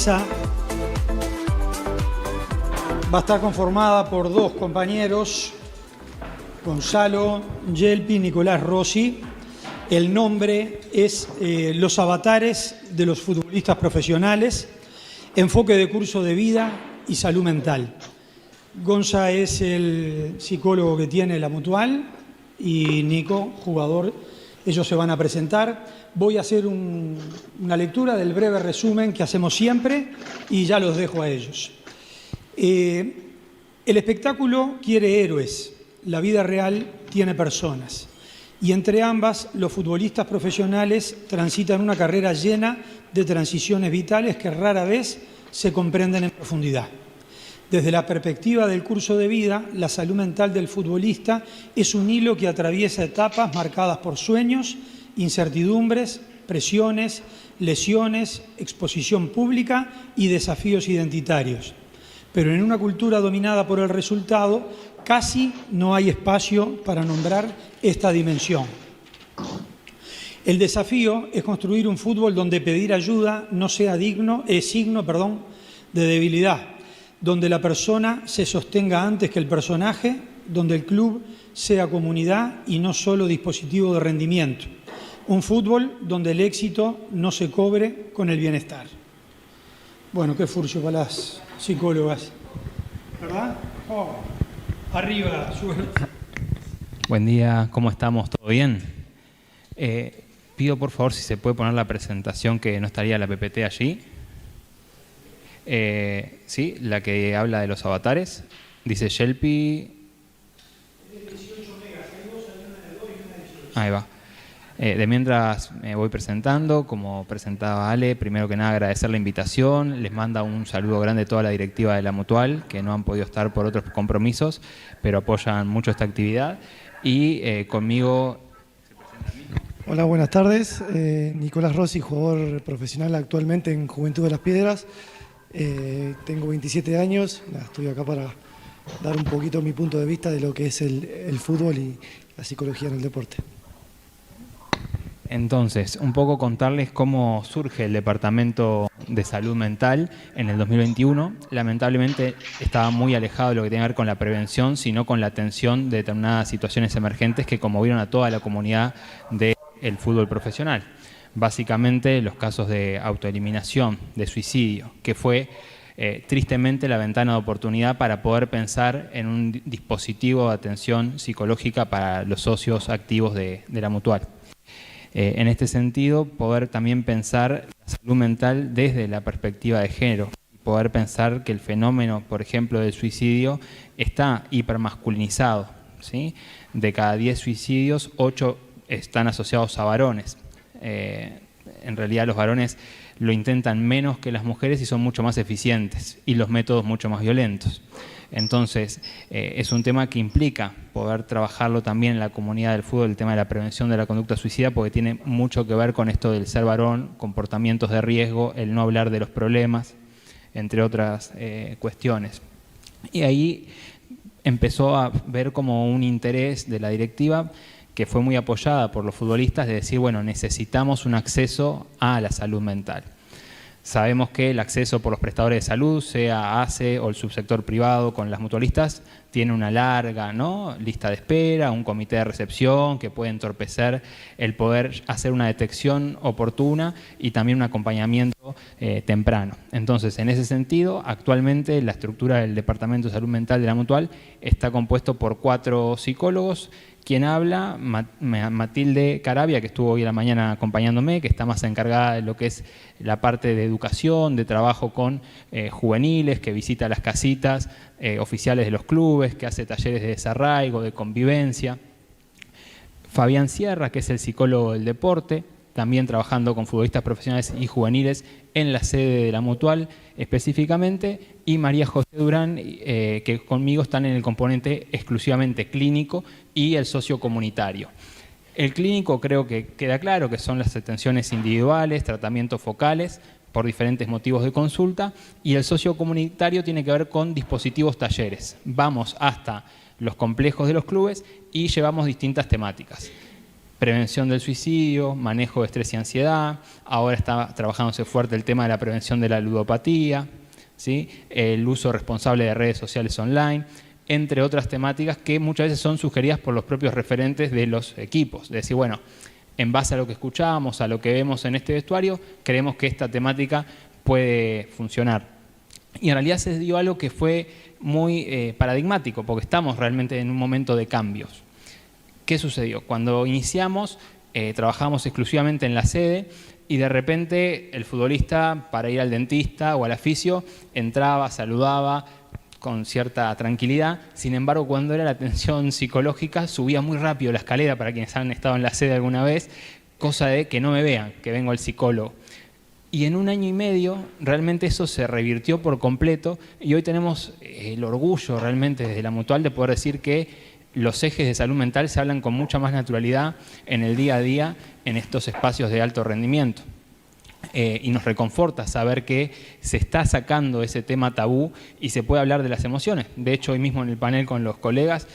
mesa va a estar conformada por dos compañeros, Gonzalo Yelpi y Nicolás Rossi. El nombre es Los avatares de los futbolistas profesionales, enfoque de curso de vida y salud mental. Gonza es el psicólogo que tiene la Mutual y Nico, jugador. Ellos se van a presentar. Voy a hacer una lectura del breve resumen que hacemos siempre y ya los dejo a ellos. El espectáculo quiere héroes, la vida real tiene personas. Y entre ambas, los futbolistas profesionales transitan una carrera llena de transiciones vitales que rara vez se comprenden en profundidad. Desde la perspectiva del curso de vida, la salud mental del futbolista es un hilo que atraviesa etapas marcadas por sueños, incertidumbres, presiones, lesiones, exposición pública y desafíos identitarios. Pero en una cultura dominada por el resultado, casi no hay espacio para nombrar esta dimensión. El desafío es construir un fútbol donde pedir ayuda no sea signo de debilidad, donde la persona se sostenga antes que el personaje, donde el club sea comunidad y no solo dispositivo de rendimiento. Un fútbol donde el éxito no se cobre con el bienestar. Bueno, qué furcio para las psicólogas, ¿verdad? Oh, arriba, suerte. Buen día, ¿cómo estamos? ¿Todo bien? Pido por favor si se puede poner la presentación, que no estaría la PPT allí. Sí, la que habla de los avatares. Dice Yelpi. Ahí va. De mientras me voy presentando, como presentaba Ale, primero que nada agradecer la invitación, les manda un saludo grande a toda la directiva de la Mutual, que no han podido estar por otros compromisos, pero apoyan mucho esta actividad. Y conmigo... Hola, buenas tardes. Nicolás Rossi, jugador profesional actualmente en Juventud de las Piedras. Tengo 27 años, estoy acá para dar un poquito mi punto de vista de lo que es el fútbol y la psicología en el deporte. Entonces, un poco contarles cómo surge el Departamento de Salud Mental en el 2021. Lamentablemente estaba muy alejado de lo que tiene que ver con la prevención, sino con la atención de determinadas situaciones emergentes que conmovieron a toda la comunidad del fútbol profesional. Básicamente los casos de autoeliminación, de suicidio, que fue tristemente la ventana de oportunidad para poder pensar en un dispositivo de atención psicológica para los socios activos de la Mutual. En este sentido, poder también pensar la salud mental desde la perspectiva de género, poder pensar que el fenómeno, por ejemplo, del suicidio está hipermasculinizado, ¿sí? De cada 10 suicidios, 8 están asociados a varones. En realidad los varones lo intentan menos que las mujeres y son mucho más eficientes y los métodos mucho más violentos. Entonces, es un tema que implica poder trabajarlo también en la comunidad del fútbol, el tema de la prevención de la conducta suicida, porque tiene mucho que ver con esto del ser varón, comportamientos de riesgo, el no hablar de los problemas, entre otras cuestiones. Y ahí empezó a ver como un interés de la directiva, que fue muy apoyada por los futbolistas, de decir, bueno, necesitamos un acceso a la salud mental. Sabemos que el acceso por los prestadores de salud, sea ACE o el subsector privado con las mutualistas, tiene una larga, ¿no?, lista de espera, un comité de recepción que puede entorpecer el poder hacer una detección oportuna y también un acompañamiento temprano. Entonces, en ese sentido, actualmente la estructura del Departamento de Salud Mental de la Mutual está compuesto por 4 psicólogos. Quien habla, Matilde Carabia, que estuvo hoy a la mañana acompañándome, que está más encargada de lo que es la parte de educación, de trabajo con juveniles, que visita las casitas oficiales de los clubes, que hace talleres de desarraigo, de convivencia. Fabián Sierra, que es el psicólogo del deporte, también trabajando con futbolistas profesionales y juveniles en la sede de la Mutual específicamente, y María José Durán, que conmigo están en el componente exclusivamente clínico y el sociocomunitario. El clínico creo que queda claro que son las atenciones individuales, tratamientos focales por diferentes motivos de consulta, y el sociocomunitario tiene que ver con dispositivos talleres. Vamos hasta los complejos de los clubes y llevamos distintas temáticas. prevención del suicidio, manejo de estrés y ansiedad, ahora está trabajándose fuerte el tema de la prevención de la ludopatía, ¿sí? El uso responsable de redes sociales online, entre otras temáticas que muchas veces son sugeridas por los propios referentes de los equipos. De decir, bueno, en base a lo que escuchamos, a lo que vemos en este vestuario, creemos que esta temática puede funcionar. Y en realidad se dio algo que fue muy paradigmático, porque estamos realmente en un momento de cambios. ¿Qué sucedió? Cuando iniciamos, trabajamos exclusivamente en la sede y de repente el futbolista, para ir al dentista o al fisio, entraba, saludaba con cierta tranquilidad. Sin embargo, cuando era la atención psicológica, subía muy rápido la escalera, para quienes han estado en la sede alguna vez, cosa de que no me vean, que vengo al psicólogo. Y en 1 año y medio realmente eso se revirtió por completo y hoy tenemos el orgullo realmente desde la Mutual de poder decir que los ejes de salud mental se hablan con mucha más naturalidad en el día a día en estos espacios de alto rendimiento. Y nos reconforta saber que se está sacando ese tema tabú y se puede hablar de las emociones. De hecho, hoy mismo en el panel con los colegas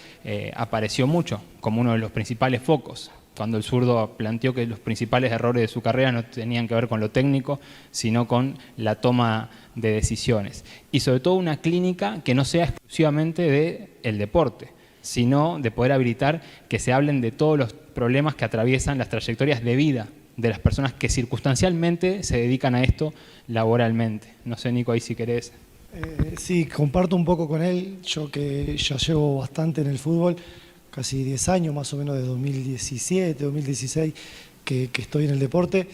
apareció mucho como uno de los principales focos, cuando el zurdo planteó que los principales errores de su carrera no tenían que ver con lo técnico, sino con la toma de decisiones. Y sobre todo una clínica que no sea exclusivamente del deporte, sino de poder habilitar que se hablen de todos los problemas que atraviesan las trayectorias de vida de las personas que circunstancialmente se dedican a esto laboralmente. No sé, Nico, ahí si querés. Sí, comparto un poco con él, yo que ya llevo bastante en el fútbol, casi 10 años más o menos, de 2017, 2016, que estoy en el deporte,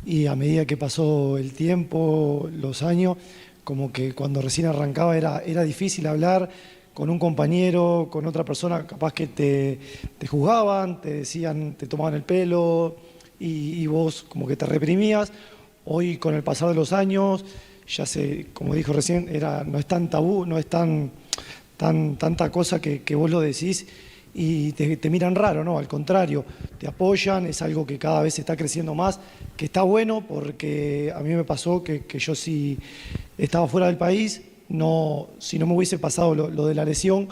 y a medida que pasó el tiempo, los años, como que cuando recién arrancaba era difícil hablar con un compañero, con otra persona, capaz que te juzgaban, te decían, te tomaban el pelo y vos como que te reprimías. Hoy, con el pasar de los años, ya se, como dijo recién, no es tan tabú, no es tanta cosa que vos lo decís y te miran raro, ¿no? Al contrario, te apoyan, es algo que cada vez está creciendo más, que está bueno, porque a mí me pasó que yo, si estaba fuera del país, si no me hubiese pasado lo de la lesión,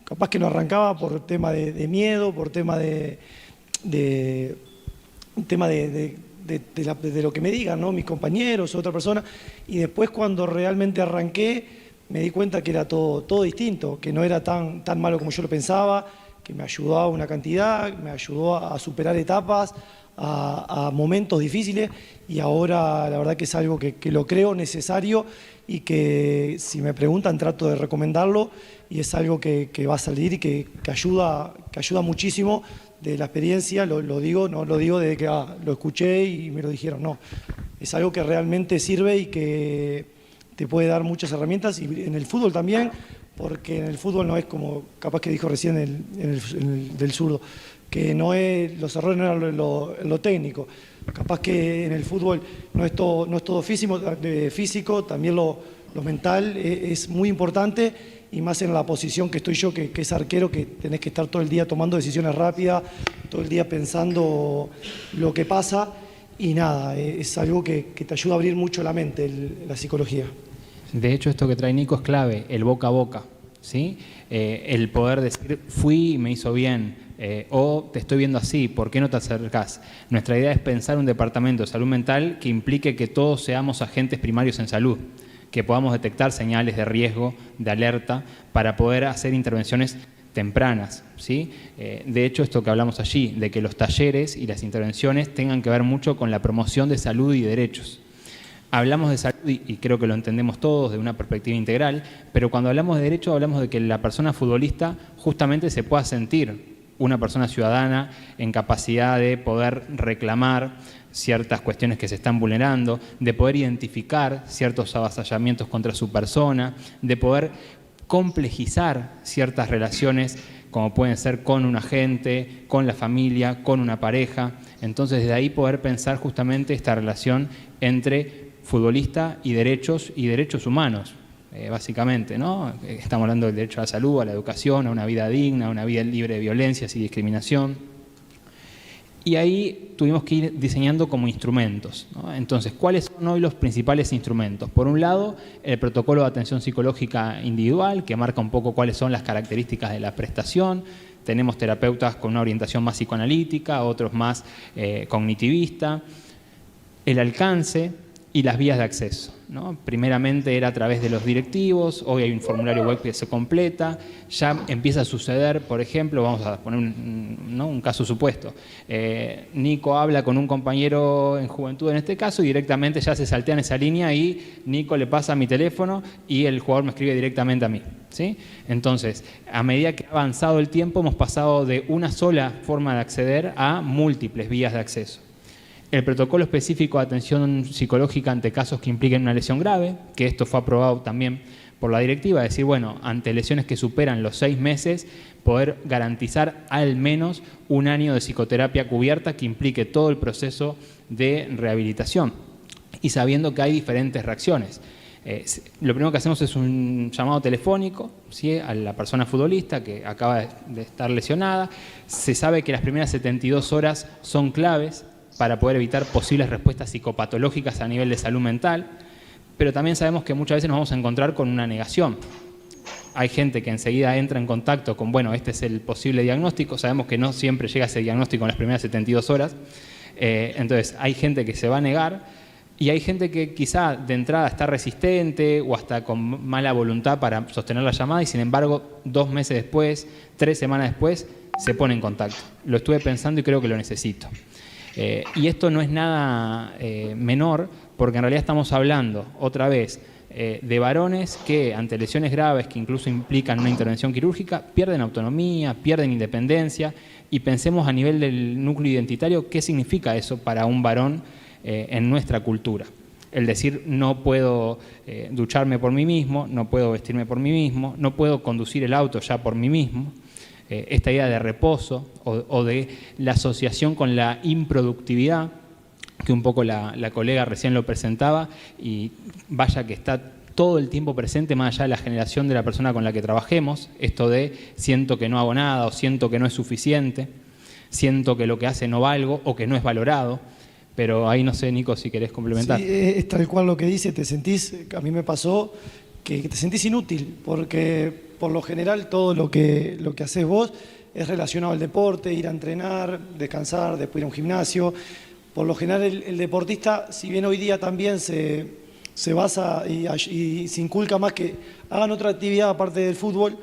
capaz que no arrancaba por tema de miedo, por tema de lo que me digan, ¿no? Mis compañeros, otra persona, y después cuando realmente arranqué me di cuenta que era todo distinto, que no era tan malo como yo lo pensaba, que me ayudó a una cantidad, me ayudó a superar etapas, a momentos difíciles, y ahora la verdad que es algo que lo creo necesario y que, si me preguntan, trato de recomendarlo, y es algo que va a salir y que ayuda muchísimo. De la experiencia, lo digo, no lo digo desde que lo escuché y me lo dijeron, no, es algo que realmente sirve y que te puede dar muchas herramientas, y en el fútbol también, porque en el fútbol no es como capaz que dijo recién del zurdo, que los errores no eran lo técnico, capaz que en el fútbol no es todo físico, también lo mental es muy importante, y más en la posición que estoy yo, que es arquero, que tenés que estar todo el día tomando decisiones rápidas, todo el día pensando lo que pasa, y nada, es algo que te ayuda a abrir mucho la mente, la psicología. De hecho, esto que trae Nico es clave, el boca a boca, ¿sí? El poder decir, fui y me hizo bien, o te estoy viendo así, ¿por qué no te acercás? Nuestra idea es pensar un departamento de salud mental que implique que todos seamos agentes primarios en salud, que podamos detectar señales de riesgo, de alerta, para poder hacer intervenciones tempranas, ¿sí? De hecho, esto que hablamos allí, de que los talleres y las intervenciones tengan que ver mucho con la promoción de salud y derechos. Hablamos de salud, y creo que lo entendemos todos, de una perspectiva integral, pero cuando hablamos de derecho hablamos de que la persona futbolista justamente se pueda sentir una persona ciudadana en capacidad de poder reclamar ciertas cuestiones que se están vulnerando, de poder identificar ciertos avasallamientos contra su persona, de poder complejizar ciertas relaciones como pueden ser con un agente, con la familia, con una pareja. Entonces, desde ahí poder pensar justamente esta relación entre futbolista y derechos humanos, básicamente, ¿no? Estamos hablando del derecho a la salud, a la educación, a una vida digna, a una vida libre de violencias y discriminación. Y ahí tuvimos que ir diseñando como instrumentos, ¿no? Entonces, ¿cuáles son hoy los principales instrumentos? Por un lado, el protocolo de atención psicológica individual, que marca un poco cuáles son las características de la prestación. Tenemos terapeutas con una orientación más psicoanalítica, otros más cognitivista. El alcance y las vías de acceso, ¿no? Primeramente era a través de los directivos, hoy hay un formulario web que se completa, ya empieza a suceder, por ejemplo, vamos a poner un caso supuesto, Nico habla con un compañero en juventud en este caso y directamente ya se saltean esa línea y Nico le pasa mi teléfono y el jugador me escribe directamente a mí, ¿sí? Entonces, a medida que ha avanzado el tiempo hemos pasado de una sola forma de acceder a múltiples vías de acceso. El protocolo específico de atención psicológica ante casos que impliquen una lesión grave, que esto fue aprobado también por la directiva, es decir, bueno, ante lesiones que superan los 6 meses, poder garantizar al menos un año de psicoterapia cubierta que implique todo el proceso de rehabilitación y sabiendo que hay diferentes reacciones. Lo primero que hacemos es un llamado telefónico, ¿sí?, a la persona futbolista que acaba de estar lesionada. Se sabe que las primeras 72 horas son claves para poder evitar posibles respuestas psicopatológicas a nivel de salud mental, pero también sabemos que muchas veces nos vamos a encontrar con una negación. Hay gente que enseguida entra en contacto con, bueno, este es el posible diagnóstico, sabemos que no siempre llega ese diagnóstico en las primeras 72 horas, entonces hay gente que se va a negar y hay gente que quizá de entrada está resistente o hasta con mala voluntad para sostener la llamada y sin embargo 2 meses después, 3 semanas después, se pone en contacto. Lo estuve pensando y creo que lo necesito. Y esto no es nada menor, porque en realidad estamos hablando, otra vez, de varones que ante lesiones graves que incluso implican una intervención quirúrgica pierden autonomía, pierden independencia, y pensemos a nivel del núcleo identitario qué significa eso para un varón en nuestra cultura. El decir, no puedo ducharme por mí mismo, no puedo vestirme por mí mismo, no puedo conducir el auto ya por mí mismo. Esta idea de reposo o de la asociación con la improductividad, que un poco la colega recién lo presentaba, y vaya que está todo el tiempo presente más allá de la generación de la persona con la que trabajemos, esto de siento que no hago nada o siento que no es suficiente, siento que lo que hace no valgo o que no es valorado, pero ahí no sé, Nico, si querés complementar. Sí, es tal cual lo que dice, te sentís, a mí me pasó, que te sentís inútil, porque por lo general todo lo que haces vos es relacionado al deporte, ir a entrenar, descansar, después ir a un gimnasio. Por lo general el deportista, si bien hoy día también se basa y se inculca más que hagan otra actividad aparte del fútbol,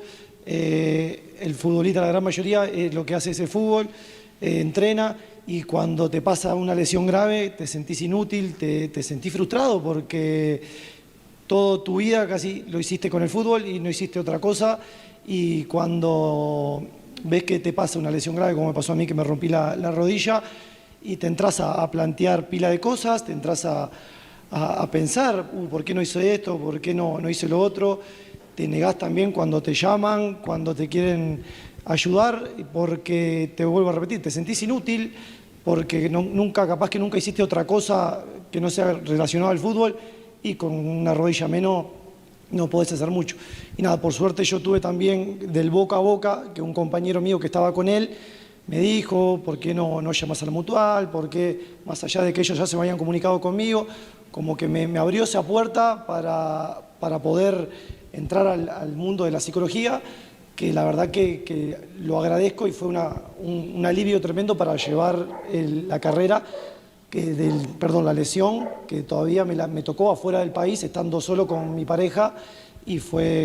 el futbolista, la gran mayoría, lo que hace es el fútbol, entrena, y cuando te pasa una lesión grave te sentís inútil, te sentís frustrado porque toda tu vida casi lo hiciste con el fútbol y no hiciste otra cosa, y cuando ves que te pasa una lesión grave, como me pasó a mí que me rompí la rodilla, y te entras a plantear pila de cosas, te entras a pensar, ¿por qué no hice esto? ¿Por qué no hice lo otro? Te negás también cuando te llaman, cuando te quieren ayudar, porque te vuelvo a repetir, te sentís inútil porque capaz que nunca hiciste otra cosa que no sea relacionada al fútbol, y con una rodilla menos no podés hacer mucho. Y nada, por suerte yo tuve también del boca a boca, que un compañero mío que estaba con él me dijo, ¿por qué no llamas a la mutual? ¿Por qué, más allá de que ellos ya se me habían comunicado conmigo, como que me abrió esa puerta para poder entrar al mundo de la psicología, que la verdad que lo agradezco, y fue un alivio tremendo para llevar la carrera, la lesión, que todavía me tocó afuera del país, estando solo con mi pareja, y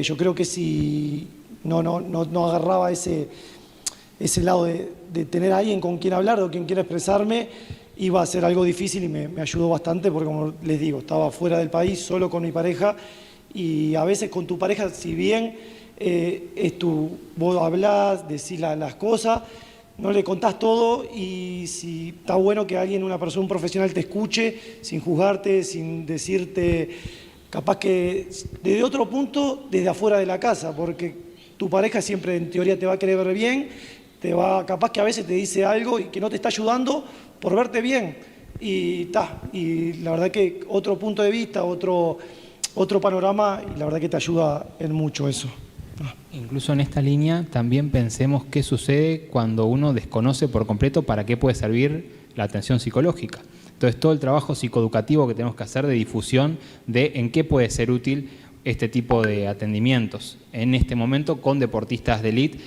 yo creo que si no agarraba ese lado de tener a alguien con quien hablar o quien quiera expresarme, iba a ser algo difícil, y me ayudó bastante, porque como les digo, estaba fuera del país, solo con mi pareja, y a veces con tu pareja, si bien vos hablás, decís las cosas, no le contás todo, y si está bueno que una persona, un profesional te escuche sin juzgarte, sin decirte, capaz que desde otro punto, desde afuera de la casa, porque tu pareja siempre en teoría te va a querer ver bien, capaz que a veces te dice algo y que no te está ayudando por verte bien, y la verdad que otro punto de vista, otro panorama, y la verdad que te ayuda en mucho eso. Incluso en esta línea también pensemos qué sucede cuando uno desconoce por completo para qué puede servir la atención psicológica. Entonces, todo el trabajo psicoeducativo que tenemos que hacer de difusión de en qué puede ser útil este tipo de atendimientos. En este momento, con deportistas de élite,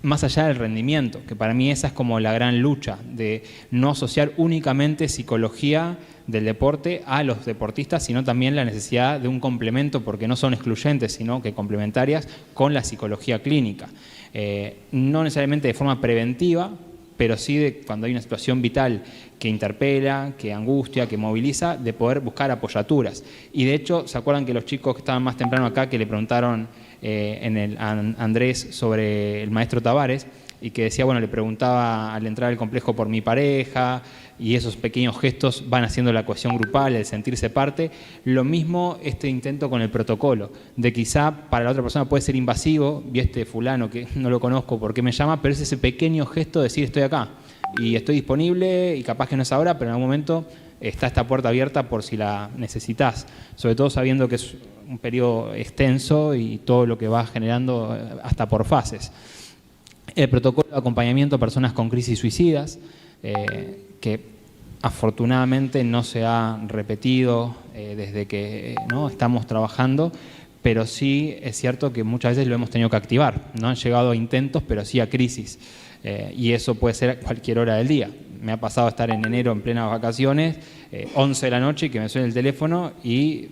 más allá del rendimiento, que para mí esa es como la gran lucha, de no asociar únicamente psicología del deporte a los deportistas, sino también la necesidad de un complemento, porque no son excluyentes, sino que complementarias con la psicología clínica. No necesariamente de forma preventiva, pero sí de cuando hay una situación vital que interpela, que angustia, que moviliza, de poder buscar apoyaturas. Y de hecho, ¿se acuerdan que los chicos que estaban más temprano acá, que le preguntaron a Andrés sobre el maestro Tavares, y que decía, bueno, le preguntaba al entrar al complejo por mi pareja, y esos pequeños gestos van haciendo la cohesión grupal, el sentirse parte? Lo mismo este intento con el protocolo, de quizá para la otra persona puede ser invasivo, vi este fulano que no lo conozco, ¿por qué me llama? Pero es ese pequeño gesto de decir estoy acá, y estoy disponible, y capaz que no es ahora, pero en algún momento está esta puerta abierta por si la necesitas, sobre todo sabiendo que es un periodo extenso y todo lo que va generando hasta por fases. El protocolo de acompañamiento a personas con crisis suicidas, que afortunadamente no se ha repetido desde que estamos trabajando, pero sí es cierto que muchas veces lo hemos tenido que activar. No han llegado a intentos, pero sí a crisis. Y eso puede ser a cualquier hora del día. Me ha pasado estar en enero en plenas vacaciones, 11 de la noche, y que me suene el teléfono y,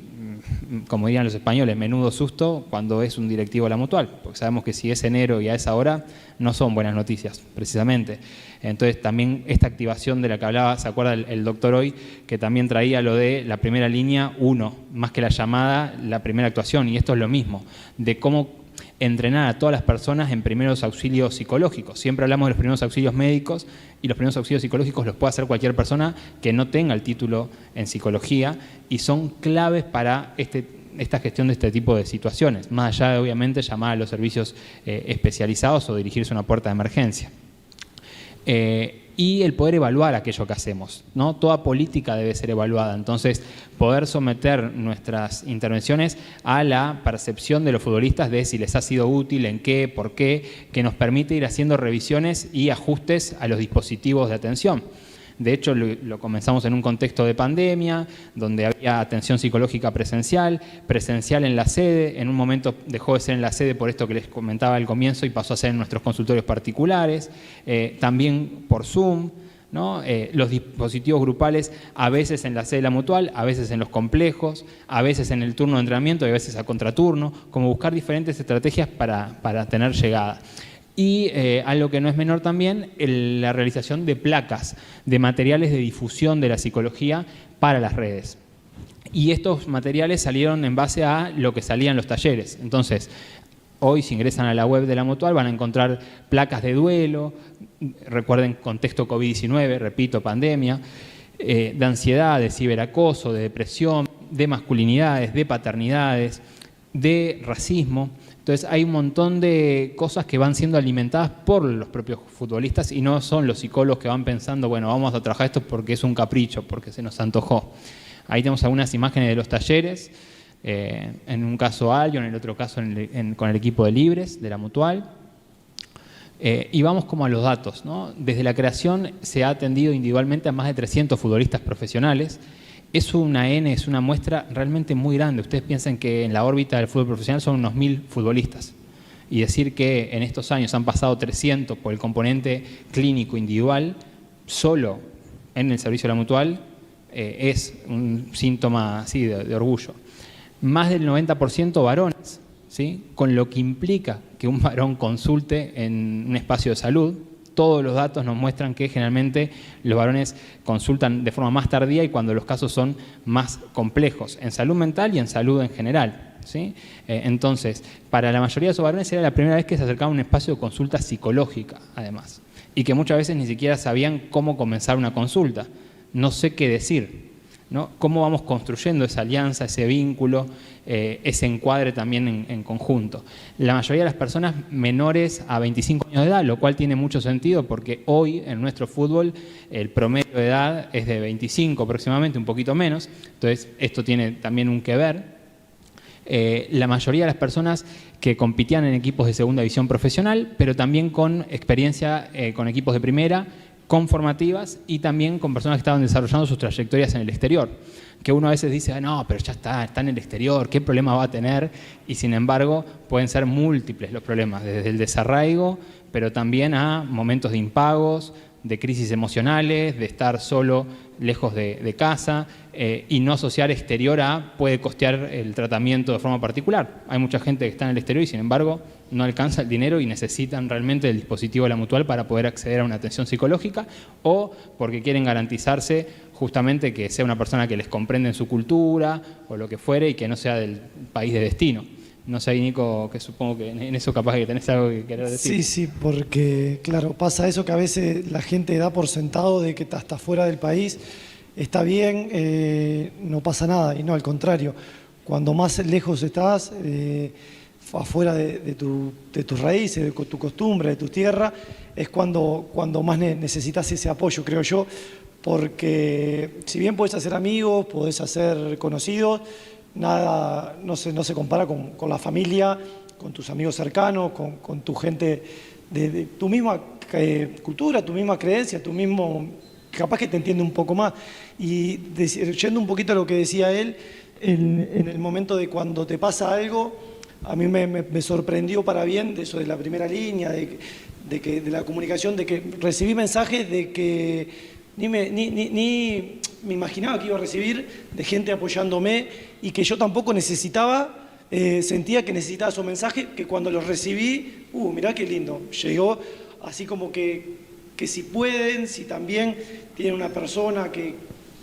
como dirían los españoles, menudo susto cuando es un directivo de la Mutual, porque sabemos que si es enero y a esa hora no son buenas noticias, precisamente. Entonces también esta activación de la que hablaba, ¿se acuerda el doctor hoy? Que también traía lo de la primera línea 1, más que la llamada, la primera actuación, y esto es lo mismo, de cómo entrenar a todas las personas en primeros auxilios psicológicos. Siempre hablamos de los primeros auxilios médicos, y los primeros auxilios psicológicos los puede hacer cualquier persona que no tenga el título en psicología, y son claves para esta gestión de este tipo de situaciones, más allá de obviamente llamar a los servicios especializados o dirigirse a una puerta de emergencia. Y el poder evaluar aquello que hacemos, ¿no? Toda política debe ser evaluada, entonces poder someter nuestras intervenciones a la percepción de los futbolistas de si les ha sido útil, en qué, por qué, que nos permite ir haciendo revisiones y ajustes a los dispositivos de atención. De hecho, lo comenzamos en un contexto de pandemia, donde había atención psicológica presencial en la sede. En un momento dejó de ser en la sede por esto que les comentaba al comienzo y pasó a ser en nuestros consultorios particulares, también por Zoom, ¿no? Los dispositivos grupales, a veces en la sede de la Mutual, a veces en los complejos, a veces en el turno de entrenamiento y a veces a contraturno, como buscar diferentes estrategias para tener llegada. Y algo que no es menor también, la realización de placas, de materiales de difusión de la psicología para las redes. Y estos materiales salieron en base a lo que salían los talleres. Entonces, hoy si ingresan a la web de la Mutual van a encontrar placas de duelo, recuerden contexto COVID-19, repito, pandemia, de ansiedad, de ciberacoso, de depresión, de masculinidades, de paternidades, de racismo. Entonces hay un montón de cosas que van siendo alimentadas por los propios futbolistas y no son los psicólogos que van pensando, bueno, vamos a trabajar esto porque es un capricho, porque se nos antojó. Ahí tenemos algunas imágenes de los talleres, en un caso Alio, en el otro caso con el equipo de Libres, de la Mutual. Y vamos como a los datos, ¿no? Desde la creación se ha atendido individualmente a más de 300 futbolistas profesionales. Es una muestra realmente muy grande. Ustedes piensan que en la órbita del fútbol profesional son unos 1000 futbolistas. Y decir que en estos años han pasado 300 por el componente clínico individual, solo en el servicio de la Mutual, es un síntoma así de orgullo. Más del 90% varones, ¿sí? Con lo que implica que un varón consulte en un espacio de salud. Todos los datos nos muestran que generalmente los varones consultan de forma más tardía y cuando los casos son más complejos, en salud mental y en salud en general, ¿sí? Entonces, para la mayoría de esos varones era la primera vez que se acercaba a un espacio de consulta psicológica, además, y que muchas veces ni siquiera sabían cómo comenzar una consulta. No sé qué decir, ¿no? ¿Cómo vamos construyendo esa alianza, ese vínculo, ese encuadre también en conjunto? La mayoría de las personas menores a 25 años de edad, lo cual tiene mucho sentido porque hoy en nuestro fútbol el promedio de edad es de 25 aproximadamente, un poquito menos, entonces esto tiene también un que ver. La mayoría de las personas que compitían en equipos de segunda división profesional, pero también con experiencia con equipos de primera conformativas y también con personas que estaban desarrollando sus trayectorias en el exterior. Que uno a veces dice, ah, no, pero ya está en el exterior, ¿qué problema va a tener? Y sin embargo, pueden ser múltiples los problemas, desde el desarraigo, pero también a momentos de impagos, de crisis emocionales, de estar solo lejos de casa y no asociar exterior a puede costear el tratamiento de forma particular. Hay mucha gente que está en el exterior y sin embargo no alcanza el dinero y necesitan realmente el dispositivo de la Mutual para poder acceder a una atención psicológica o porque quieren garantizarse justamente que sea una persona que les comprende en su cultura o lo que fuere y que no sea del país de destino. No sé, Nico, que supongo que en eso capaz que tenés algo que querer decir. Sí, porque claro, pasa eso que a veces la gente da por sentado de que hasta fuera del país está bien, no pasa nada, y no, al contrario, cuando más lejos estás, afuera de tus raíces, de tu costumbre, de tu tierra, es cuando más necesitas ese apoyo, creo yo, porque si bien podés hacer amigos, podés hacer conocidos, nada, no se compara con la familia, con tus amigos cercanos, con tu gente de tu misma cultura, tu misma creencia, tu mismo, capaz que te entiende un poco más. Y yendo un poquito a lo que decía él, en el momento de cuando te pasa algo, a mí me sorprendió para bien de eso de la primera línea, de la comunicación, de que recibí mensajes de que ni me imaginaba que iba a recibir de gente apoyándome y que yo tampoco necesitaba, sentía que necesitaba su mensaje, que cuando los recibí, mirá qué lindo, llegó así como que si pueden, si también tienen una persona que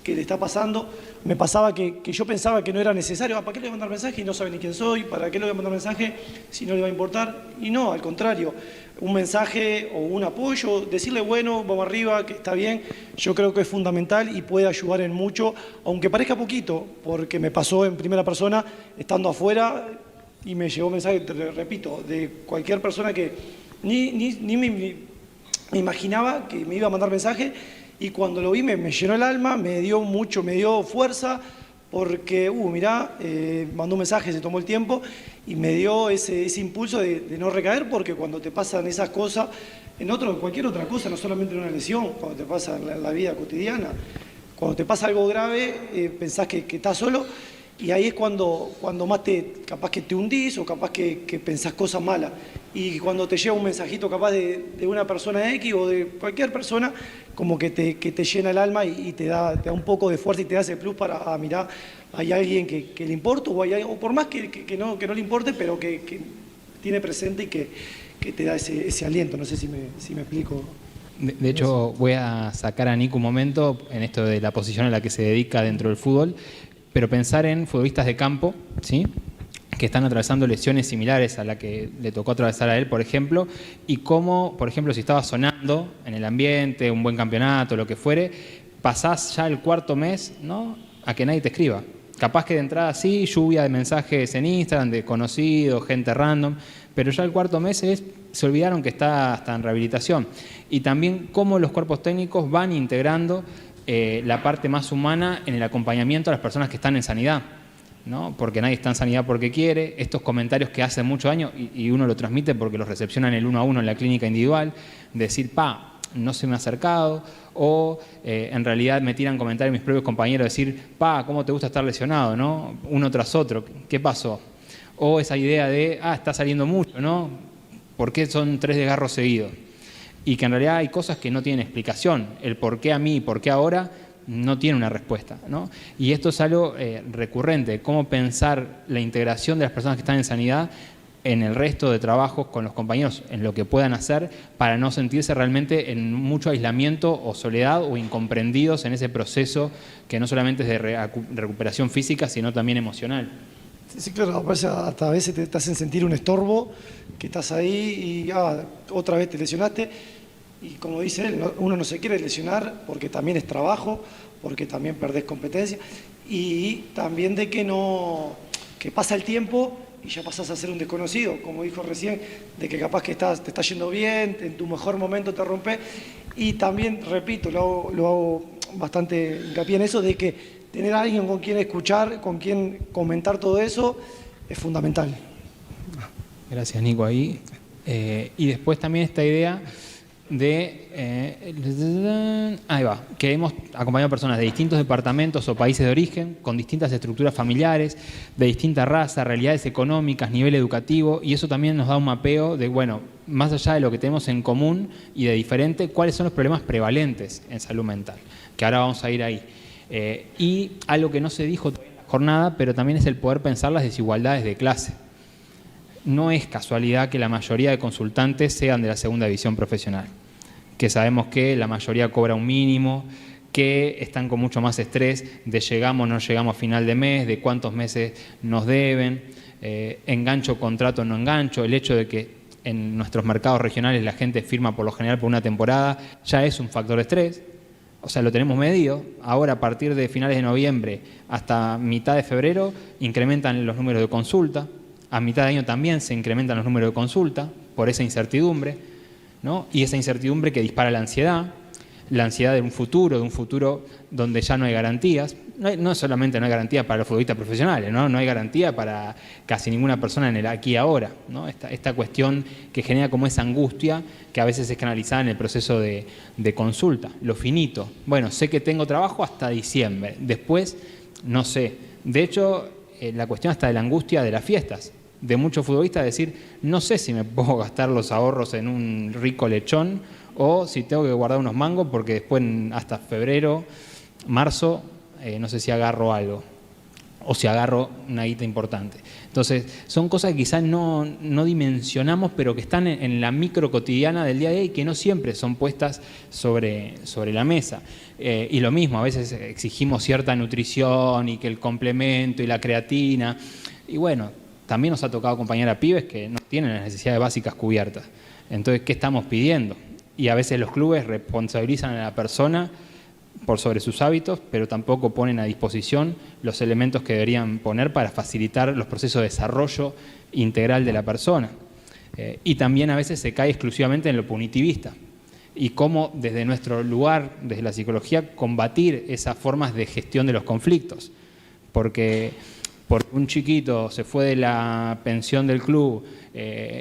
le está pasando, me pasaba que yo pensaba que no era necesario, ¿para qué le voy a mandar mensaje y no sabe ni quién soy? ¿Para qué le voy a mandar mensaje si no le va a importar? Y no, al contrario, un mensaje o un apoyo, decirle bueno, vamos arriba, que está bien, yo creo que es fundamental y puede ayudar en mucho, aunque parezca poquito, porque me pasó en primera persona, estando afuera, y me llegó un mensaje, te repito, de cualquier persona que ni me imaginaba que me iba a mandar mensaje, y cuando lo vi me llenó el alma, me dio mucho, me dio fuerza, porque, mirá, mandó un mensaje, se tomó el tiempo y me dio ese impulso de no recaer, porque cuando te pasan esas cosas, en cualquier otra cosa, no solamente en una lesión, cuando te pasa en la vida cotidiana, cuando te pasa algo grave, pensás que estás solo, y ahí es cuando más capaz que te hundís o capaz que pensás cosas malas. Y cuando te llega un mensajito capaz de una persona X o de cualquier persona, como que te llena el alma y te da un poco de fuerza y te da ese plus para, mirá, hay alguien que le importa o por más que no le importe, pero que tiene presente y que te da ese aliento. No sé si me explico. De hecho, voy a sacar a Nico un momento en esto de la posición a la que se dedica dentro del fútbol, pero pensar en futbolistas de campo, ¿sí?, que están atravesando lesiones similares a la que le tocó atravesar a él, por ejemplo, y cómo, por ejemplo, si estaba sonando en el ambiente, un buen campeonato, lo que fuere, pasás ya el cuarto mes, ¿no?, a que nadie te escriba. Capaz que de entrada sí, lluvia de mensajes en Instagram, de conocidos, gente random, pero ya el cuarto mes se olvidaron que está hasta en rehabilitación. Y también cómo los cuerpos técnicos van integrando la parte más humana en el acompañamiento a las personas que están en sanidad, ¿no? Porque nadie está en sanidad porque quiere. Estos comentarios que hacen muchos años, y uno lo transmite porque los recepcionan el 1 a 1 en la clínica individual, decir, no se me ha acercado, o en realidad me tiran comentarios mis propios compañeros, decir, ¿cómo te gusta estar lesionado, ¿no?, uno tras otro, ¿qué pasó? O esa idea de, está saliendo mucho, ¿no?, ¿por qué son 3 desgarros seguidos? Y que en realidad hay cosas que no tienen explicación. El por qué a mí y por qué ahora no tiene una respuesta, ¿no? Y esto es algo recurrente, cómo pensar la integración de las personas que están en sanidad en el resto de trabajos con los compañeros, en lo que puedan hacer para no sentirse realmente en mucho aislamiento o soledad o incomprendidos en ese proceso que no solamente es de recuperación física, sino también emocional. Sí, claro, hasta a veces te hacen sentir un estorbo, que estás ahí y otra vez te lesionaste. Y como dice él, uno no se quiere lesionar porque también es trabajo, porque también perdés competencia y también de que pasa el tiempo y ya pasás a ser un desconocido, como dijo recién, de que capaz que te está yendo bien, en tu mejor momento te rompes. Y también, repito, lo hago bastante hincapié en eso, de que tener a alguien con quien escuchar, con quien comentar todo eso, es fundamental. Gracias, Nico, ahí. Y después también esta idea ahí va, que hemos acompañado a personas de distintos departamentos o países de origen, con distintas estructuras familiares, de distinta raza, realidades económicas, nivel educativo, y eso también nos da un mapeo de, bueno, más allá de lo que tenemos en común y de diferente, cuáles son los problemas prevalentes en salud mental, que ahora vamos a ir ahí. Y algo que no se dijo todavía en la jornada, pero también es el poder pensar las desigualdades de clase. No es casualidad que la mayoría de consultantes sean de la segunda división profesional, que sabemos que la mayoría cobra un mínimo, que están con mucho más estrés de llegamos o no llegamos a final de mes, de cuántos meses nos deben, engancho, contrato, no engancho, el hecho de que en nuestros mercados regionales la gente firma por lo general por una temporada, ya es un factor de estrés. O sea, lo tenemos medido. Ahora, a partir de finales de noviembre hasta mitad de febrero, incrementan los números de consulta. A mitad de año también se incrementan los números de consulta por esa incertidumbre, ¿no? Y esa incertidumbre que dispara la ansiedad de un futuro donde ya no hay garantías. No solamente no hay garantía para los futbolistas profesionales, ¿no? No hay garantía para casi ninguna persona en el aquí y ahora, ¿no? Esta cuestión que genera como esa angustia que a veces es canalizada en el proceso de consulta. Lo finito. Bueno, sé que tengo trabajo hasta diciembre. Después, no sé. De hecho, la cuestión hasta de la angustia de las fiestas. De muchos futbolistas decir, no sé si me puedo gastar los ahorros en un rico lechón o si tengo que guardar unos mangos porque después hasta febrero, marzo, no sé si agarro algo o si agarro una guita importante. Entonces, son cosas que quizás no dimensionamos, pero que están en la micro cotidiana del día a día y que no siempre son puestas sobre la mesa. Y lo mismo, a veces exigimos cierta nutrición y que el complemento y la creatina. Y bueno, también nos ha tocado acompañar a pibes que no tienen las necesidades básicas cubiertas. Entonces, ¿qué estamos pidiendo? Y a veces los clubes responsabilizan a la persona por sobre sus hábitos, pero tampoco ponen a disposición los elementos que deberían poner para facilitar los procesos de desarrollo integral de la persona. Y también a veces se cae exclusivamente en lo punitivista. Y cómo desde nuestro lugar, desde la psicología, combatir esas formas de gestión de los conflictos. Porque un chiquito se fue de la pensión del club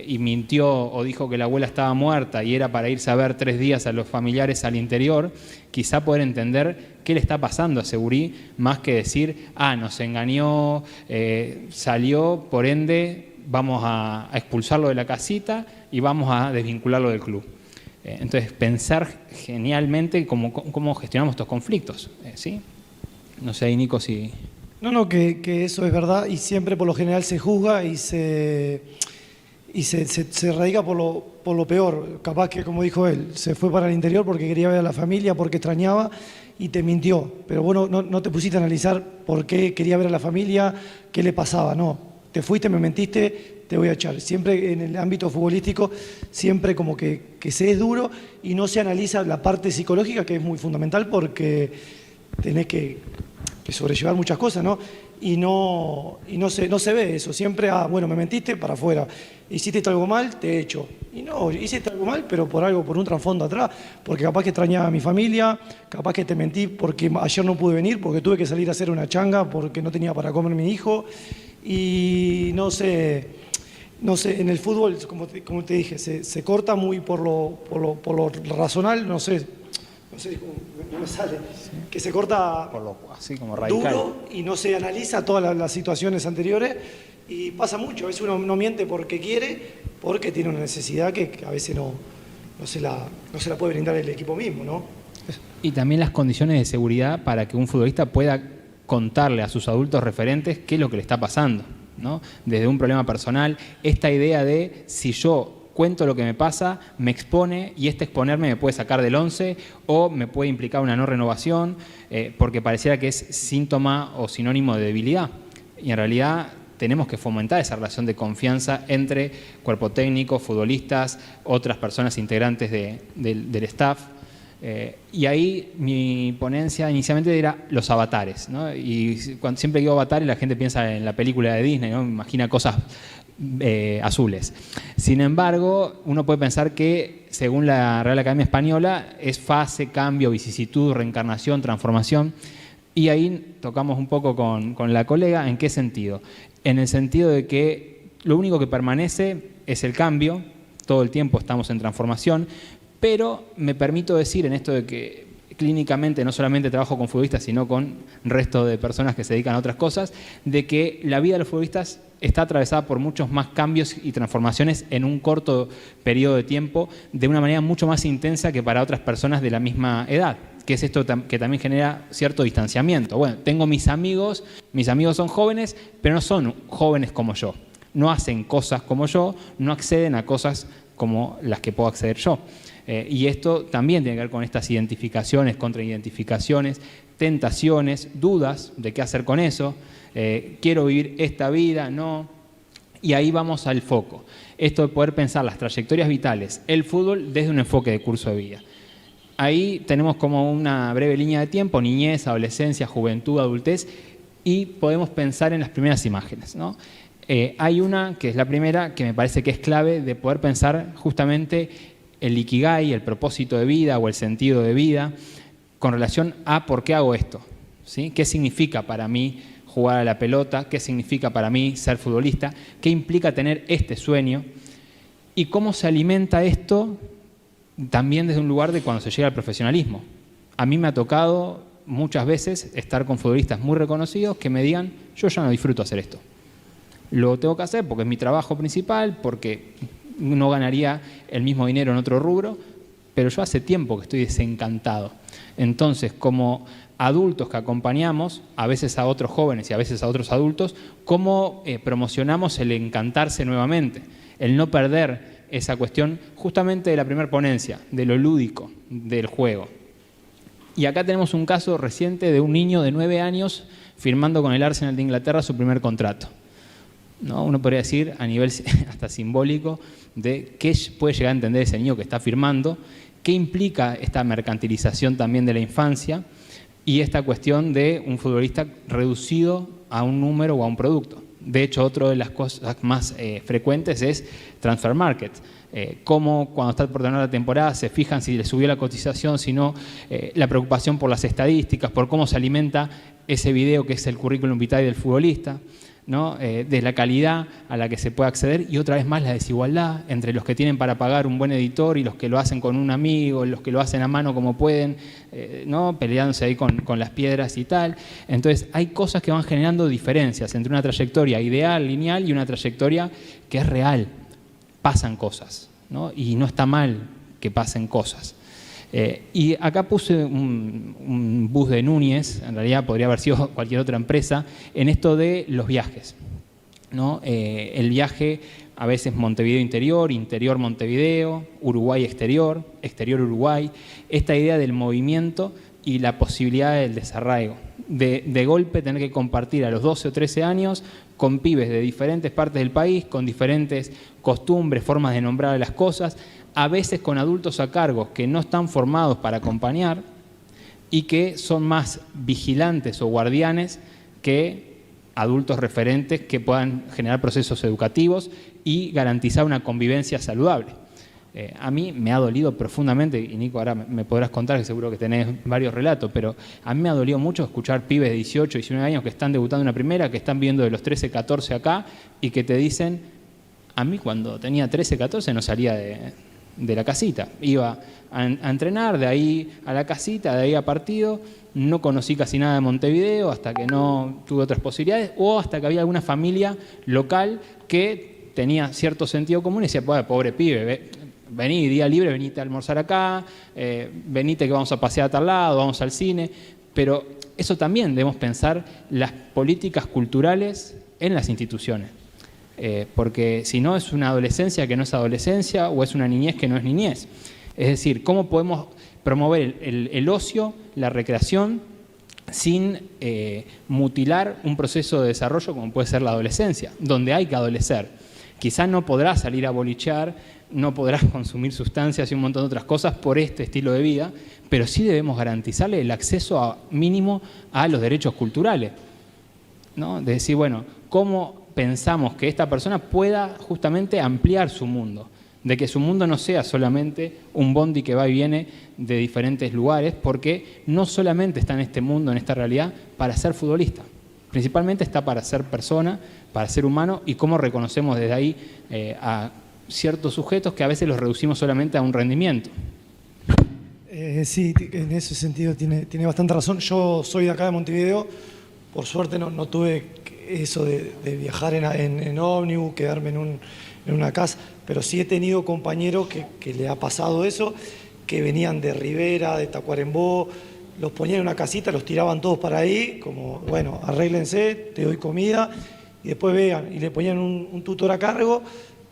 y mintió o dijo que la abuela estaba muerta y era para irse a ver 3 días a los familiares al interior, quizá poder entender qué le está pasando a ese gurí, más que decir, nos engañó, salió, por ende vamos a expulsarlo de la casita y vamos a desvincularlo del club. Entonces, pensar genialmente cómo gestionamos estos conflictos, ¿sí? No sé ahí, Nico, si... No, que eso es verdad y siempre por lo general se juzga y se radica por lo peor. Capaz que, como dijo él, se fue para el interior porque quería ver a la familia, porque extrañaba y te mintió. Pero vos no te pusiste a analizar por qué quería ver a la familia, qué le pasaba. No, te fuiste, me mentiste, te voy a echar. Siempre en el ámbito futbolístico, siempre como que se es duro y no se analiza la parte psicológica, que es muy fundamental porque tenés que sobrellevar muchas cosas, ¿no? Y no se ve eso. Siempre, bueno, me mentiste, para afuera. Hiciste algo mal, te echo. Y no, hiciste algo mal, pero por un trasfondo atrás, porque capaz que extrañaba a mi familia, capaz que te mentí porque ayer no pude venir, porque tuve que salir a hacer una changa, porque no tenía para comer mi hijo. Y no sé, en el fútbol, como te dije, se corta muy por lo razonal, no sé cómo me sale, que se corta así como radical, duro y no se analiza todas las situaciones anteriores y pasa mucho. A veces uno no miente porque quiere, porque tiene una necesidad que a veces no se la puede brindar el equipo mismo, ¿no? Y también las condiciones de seguridad para que un futbolista pueda contarle a sus adultos referentes qué es lo que le está pasando, ¿no? Desde un problema personal, esta idea de si yo cuento lo que me pasa, me expone y este exponerme me puede sacar del 11 o me puede implicar una no renovación porque pareciera que es síntoma o sinónimo de debilidad. Y en realidad tenemos que fomentar esa relación de confianza entre cuerpo técnico, futbolistas, otras personas integrantes del staff. Y ahí mi ponencia inicialmente era los avatares, ¿no? Y siempre digo avatares la gente piensa en la película de Disney, ¿no? Imagina cosas azules. Sin embargo, uno puede pensar que, según la Real Academia Española, es fase, cambio, vicisitud, reencarnación, transformación. Y ahí tocamos un poco con la colega. ¿En qué sentido? En el sentido de que lo único que permanece es el cambio, todo el tiempo estamos en transformación, pero me permito decir en esto de que clínicamente no solamente trabajo con futbolistas, sino con resto de personas que se dedican a otras cosas, de que la vida de los futbolistas está atravesada por muchos más cambios y transformaciones en un corto periodo de tiempo, de una manera mucho más intensa que para otras personas de la misma edad, que es esto que también genera cierto distanciamiento. Bueno, tengo mis amigos son jóvenes, pero no son jóvenes como yo, no hacen cosas como yo, no acceden a cosas como las que puedo acceder yo. Y esto también tiene que ver con estas identificaciones, contraidentificaciones, tentaciones, dudas de qué hacer con eso. Quiero vivir esta vida, no. Y ahí vamos al foco. Esto de poder pensar las trayectorias vitales, el fútbol desde un enfoque de curso de vida. Ahí tenemos como una breve línea de tiempo, niñez, adolescencia, juventud, adultez, y podemos pensar en las primeras imágenes, ¿no? Hay una, que es la primera, que me parece que es clave de poder pensar justamente el ikigai, el propósito de vida o el sentido de vida, con relación a por qué hago esto, ¿sí? ¿Qué significa para mí jugar a la pelota? ¿Qué significa para mí ser futbolista? ¿Qué implica tener este sueño? ¿Y cómo se alimenta esto también desde un lugar de cuando se llega al profesionalismo? A mí me ha tocado muchas veces estar con futbolistas muy reconocidos que me digan, yo ya no disfruto hacer esto. Lo tengo que hacer porque es mi trabajo principal, porque no ganaría el mismo dinero en otro rubro, pero yo hace tiempo que estoy desencantado. Entonces, como adultos que acompañamos, a veces a otros jóvenes y a veces a otros adultos, ¿cómo promocionamos el encantarse nuevamente? El no perder esa cuestión justamente de la primera ponencia, de lo lúdico, del juego. Y acá tenemos un caso reciente de un niño de 9 años firmando con el Arsenal de Inglaterra su primer contrato, ¿no? Uno podría decir a nivel hasta simbólico de qué puede llegar a entender ese niño que está firmando, qué implica esta mercantilización también de la infancia y esta cuestión de un futbolista reducido a un número o a un producto. De hecho, otra de las cosas más frecuentes es transfer market. Cómo cuando está por terminar la temporada se fijan si le subió la cotización, si no, la preocupación por las estadísticas, por cómo se alimenta ese video que es el currículum vitae del futbolista, ¿no? De la calidad a la que se puede acceder y otra vez más la desigualdad entre los que tienen para pagar un buen editor y los que lo hacen con un amigo, los que lo hacen a mano como pueden, ¿no? Peleándose ahí con las piedras y tal. Entonces hay cosas que van generando diferencias entre una trayectoria ideal, lineal y una trayectoria que es real. Pasan cosas, ¿no? Y no está mal que pasen cosas. Y acá puse un bus de Núñez, en realidad podría haber sido cualquier otra empresa, en esto de los viajes, ¿no? El viaje a veces Montevideo interior, interior Montevideo, Uruguay exterior, exterior Uruguay, esta idea del movimiento y la posibilidad del desarraigo. De golpe tener que compartir a los 12 o 13 años con pibes de diferentes partes del país, con diferentes costumbres, formas de nombrar las cosas, a veces con adultos a cargo que no están formados para acompañar y que son más vigilantes o guardianes que adultos referentes que puedan generar procesos educativos y garantizar una convivencia saludable. A mí me ha dolido profundamente, y Nico ahora me podrás contar, que seguro que tenés varios relatos, pero a mí me ha dolido mucho escuchar pibes de 18, 19 años que están debutando en la primera, que están viendo de los 13, 14 acá y que te dicen, a mí cuando tenía 13, 14 no salía de la casita, iba a entrenar, de ahí a la casita, de ahí a partido, no conocí casi nada de Montevideo hasta que no tuve otras posibilidades o hasta que había alguna familia local que tenía cierto sentido común y decía, pobre pibe, vení, día libre, venite a almorzar acá, venite que vamos a pasear a tal lado, vamos al cine, pero eso también debemos pensar las políticas culturales en las instituciones. Porque si no es una adolescencia que no es adolescencia o es una niñez que no es niñez. Es decir, ¿cómo podemos promover el ocio, la recreación, sin mutilar un proceso de desarrollo como puede ser la adolescencia, donde hay que adolecer? Quizás no podrás salir a bolichear, no podrás consumir sustancias y un montón de otras cosas por este estilo de vida, pero sí debemos garantizarle el acceso mínimo a los derechos culturales, ¿no? De decir, bueno, ¿cómo pensamos que esta persona pueda justamente ampliar su mundo? De que su mundo no sea solamente un bondi que va y viene de diferentes lugares, porque no solamente está en este mundo, en esta realidad, para ser futbolista. Principalmente está para ser persona, para ser humano, y cómo reconocemos desde ahí a ciertos sujetos que a veces los reducimos solamente a un rendimiento. Sí, en ese sentido tiene bastante razón. Yo soy de acá de Montevideo, por suerte no tuve eso de viajar en ómnibus, quedarme en una casa, pero sí he tenido compañeros que le ha pasado eso, que venían de Rivera, de Tacuarembó, los ponían en una casita, los tiraban todos para ahí, como, bueno, arréglense, te doy comida, y después vean, y le ponían un tutor a cargo,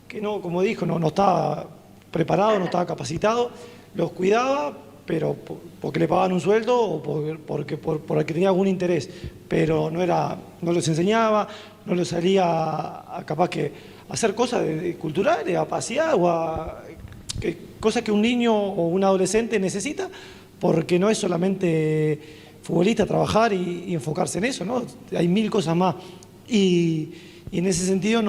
que no, como dijo, no estaba preparado, no estaba capacitado, los cuidaba, pero porque le pagaban un sueldo o por el que tenía algún interés, pero no los enseñaba, no los salía capaz que a hacer cosas culturales, a pasear o cosas que un niño o un adolescente necesita, porque no es solamente futbolista trabajar y enfocarse en eso, ¿no? Hay mil cosas más. Y en ese sentido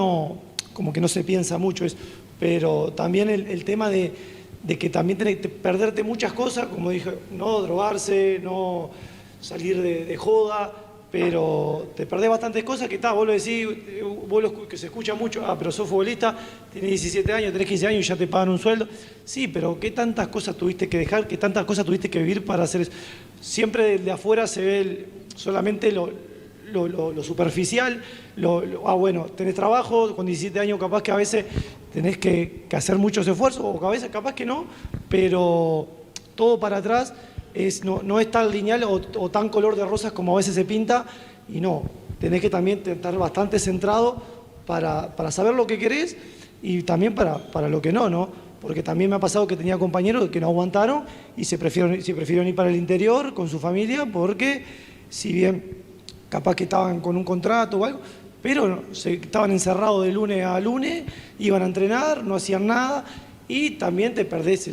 como que no se piensa mucho eso, pero también el tema de que también tenés que perderte muchas cosas, como dije, no drogarse, no salir de joda, pero te perdés bastantes cosas que vos lo decís, que se escucha mucho, pero sos futbolista, tenés 17 años, tenés 15 años y ya te pagan un sueldo. Sí, pero ¿qué tantas cosas tuviste que dejar, qué tantas cosas tuviste que vivir para hacer eso? Siempre de afuera se ve solamente lo superficial, bueno, tenés trabajo, con 17 años capaz que a veces tenés que hacer muchos esfuerzos, o a veces capaz que no, pero todo para atrás no es tan lineal o tan color de rosas como a veces se pinta, y no, tenés que también estar bastante centrado para saber lo que querés y también para lo que no, porque también me ha pasado que tenía compañeros que no aguantaron y se prefirieron ir para el interior con su familia, porque si bien capaz que estaban con un contrato o algo, pero estaban encerrados de lunes a lunes, iban a entrenar, no hacían nada, y también te perdés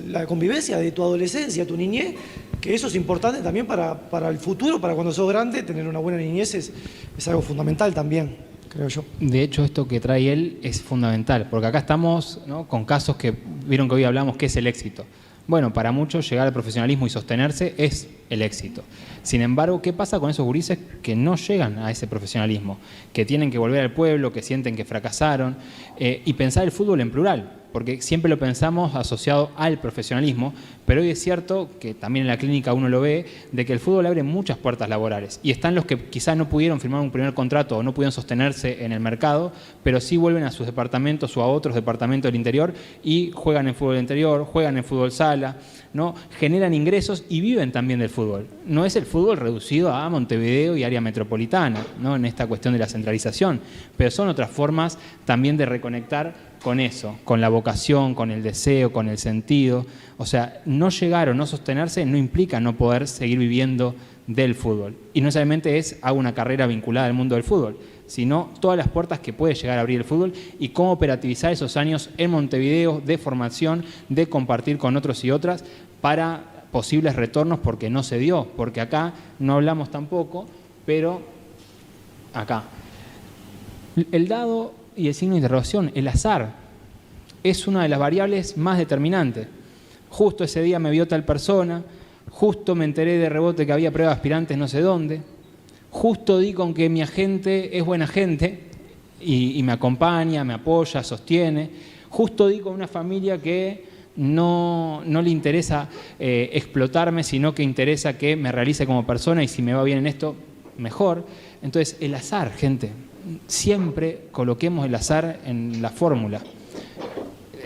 la convivencia de tu adolescencia, tu niñez, que eso es importante también para el futuro, para cuando sos grande, tener una buena niñez es algo fundamental también, creo yo. De hecho, esto que trae él es fundamental, porque acá estamos, ¿no?, con casos que vieron que hoy hablamos, ¿qué es el éxito? Bueno, para muchos llegar al profesionalismo y sostenerse es el éxito. Sin embargo, ¿qué pasa con esos gurises que no llegan a ese profesionalismo? Que tienen que volver al pueblo, que sienten que fracasaron, y pensar el fútbol en plural, porque siempre lo pensamos asociado al profesionalismo, pero hoy es cierto que también en la clínica uno lo ve, de que el fútbol abre muchas puertas laborales, y están los que quizás no pudieron firmar un primer contrato o no pudieron sostenerse en el mercado, pero sí vuelven a sus departamentos o a otros departamentos del interior y juegan en fútbol interior, juegan en fútbol sala, ¿no? Generan ingresos y viven también del fútbol. No es el fútbol reducido a Montevideo y área metropolitana, ¿no?, en esta cuestión de la centralización, pero son otras formas también de reconectar con eso, con la vocación, con el deseo, con el sentido. O sea, no llegar o no sostenerse no implica no poder seguir viviendo del fútbol. Y no necesariamente hago una carrera vinculada al mundo del fútbol, sino todas las puertas que puede llegar a abrir el fútbol y cómo operativizar esos años en Montevideo de formación, de compartir con otros y otras para posibles retornos, porque no se dio, porque acá no hablamos tampoco, pero acá. El dado y el signo de interrogación, el azar, es una de las variables más determinantes. Justo ese día me vio tal persona, justo me enteré de rebote que había pruebas aspirantes no sé dónde, justo di con que mi agente es buena gente y me acompaña, me apoya, sostiene, justo di con una familia que no le interesa explotarme, sino que interesa que me realice como persona, y si me va bien en esto, mejor. Entonces, el azar, gente, siempre coloquemos el azar en la fórmula.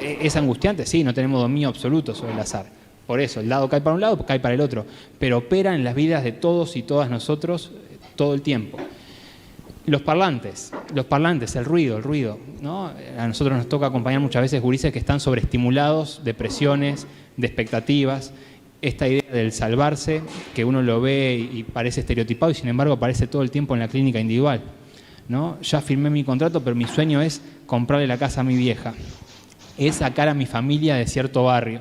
¿Es angustiante? Sí, no tenemos dominio absoluto sobre el azar. Por eso, el dado cae para un lado, cae para el otro, pero opera en las vidas de todos y todas nosotros todo el tiempo. Los parlantes, el ruido, ¿no? A nosotros nos toca acompañar muchas veces gurises que están sobreestimulados de presiones, de expectativas. Esta idea del salvarse, que uno lo ve y parece estereotipado y sin embargo aparece todo el tiempo en la clínica individual, ¿no? Ya firmé mi contrato, pero mi sueño es comprarle la casa a mi vieja, es sacar a mi familia de cierto barrio.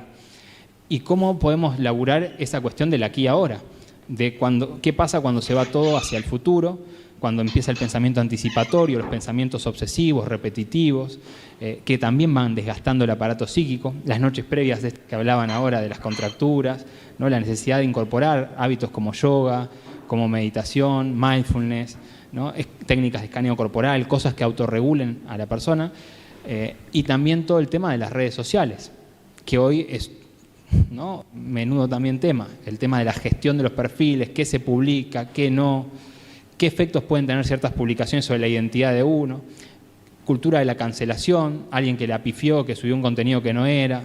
¿Y cómo podemos laburar esa cuestión del aquí y ahora? De qué pasa cuando se va todo hacia el futuro, cuando empieza el pensamiento anticipatorio, los pensamientos obsesivos, repetitivos, que también van desgastando el aparato psíquico, las noches previas de que hablaban ahora de las contracturas, ¿no? La necesidad de incorporar hábitos como yoga, como meditación, mindfulness, ¿no? Técnicas de escaneo corporal, cosas que autorregulen a la persona, y también todo el tema de las redes sociales, que hoy es ¿no? Menudo también tema, el tema de la gestión de los perfiles, qué se publica, qué no, qué efectos pueden tener ciertas publicaciones sobre la identidad de uno, cultura de la cancelación, alguien que la pifió, que subió un contenido que no era,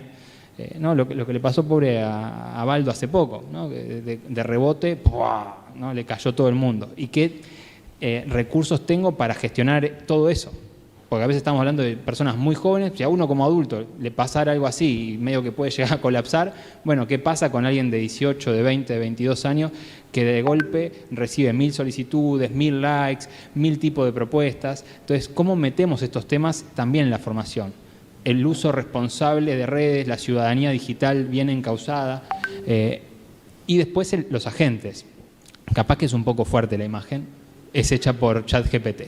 ¿no? Lo que le pasó pobre a Baldo hace poco, ¿no? De rebote, ¡pua!, ¿no? Le cayó todo el mundo. ¿Y qué recursos tengo para gestionar todo eso? Porque a veces estamos hablando de personas muy jóvenes, si a uno como adulto le pasara algo así y medio que puede llegar a colapsar, bueno, ¿qué pasa con alguien de 18, de 20, de 22 años que de golpe recibe 1000 solicitudes, 1000 likes, 1000 tipos de propuestas? Entonces, ¿cómo metemos estos temas también en la formación? El uso responsable de redes, la ciudadanía digital bien encauzada, y después los agentes. Capaz que es un poco fuerte la imagen, es hecha por ChatGPT.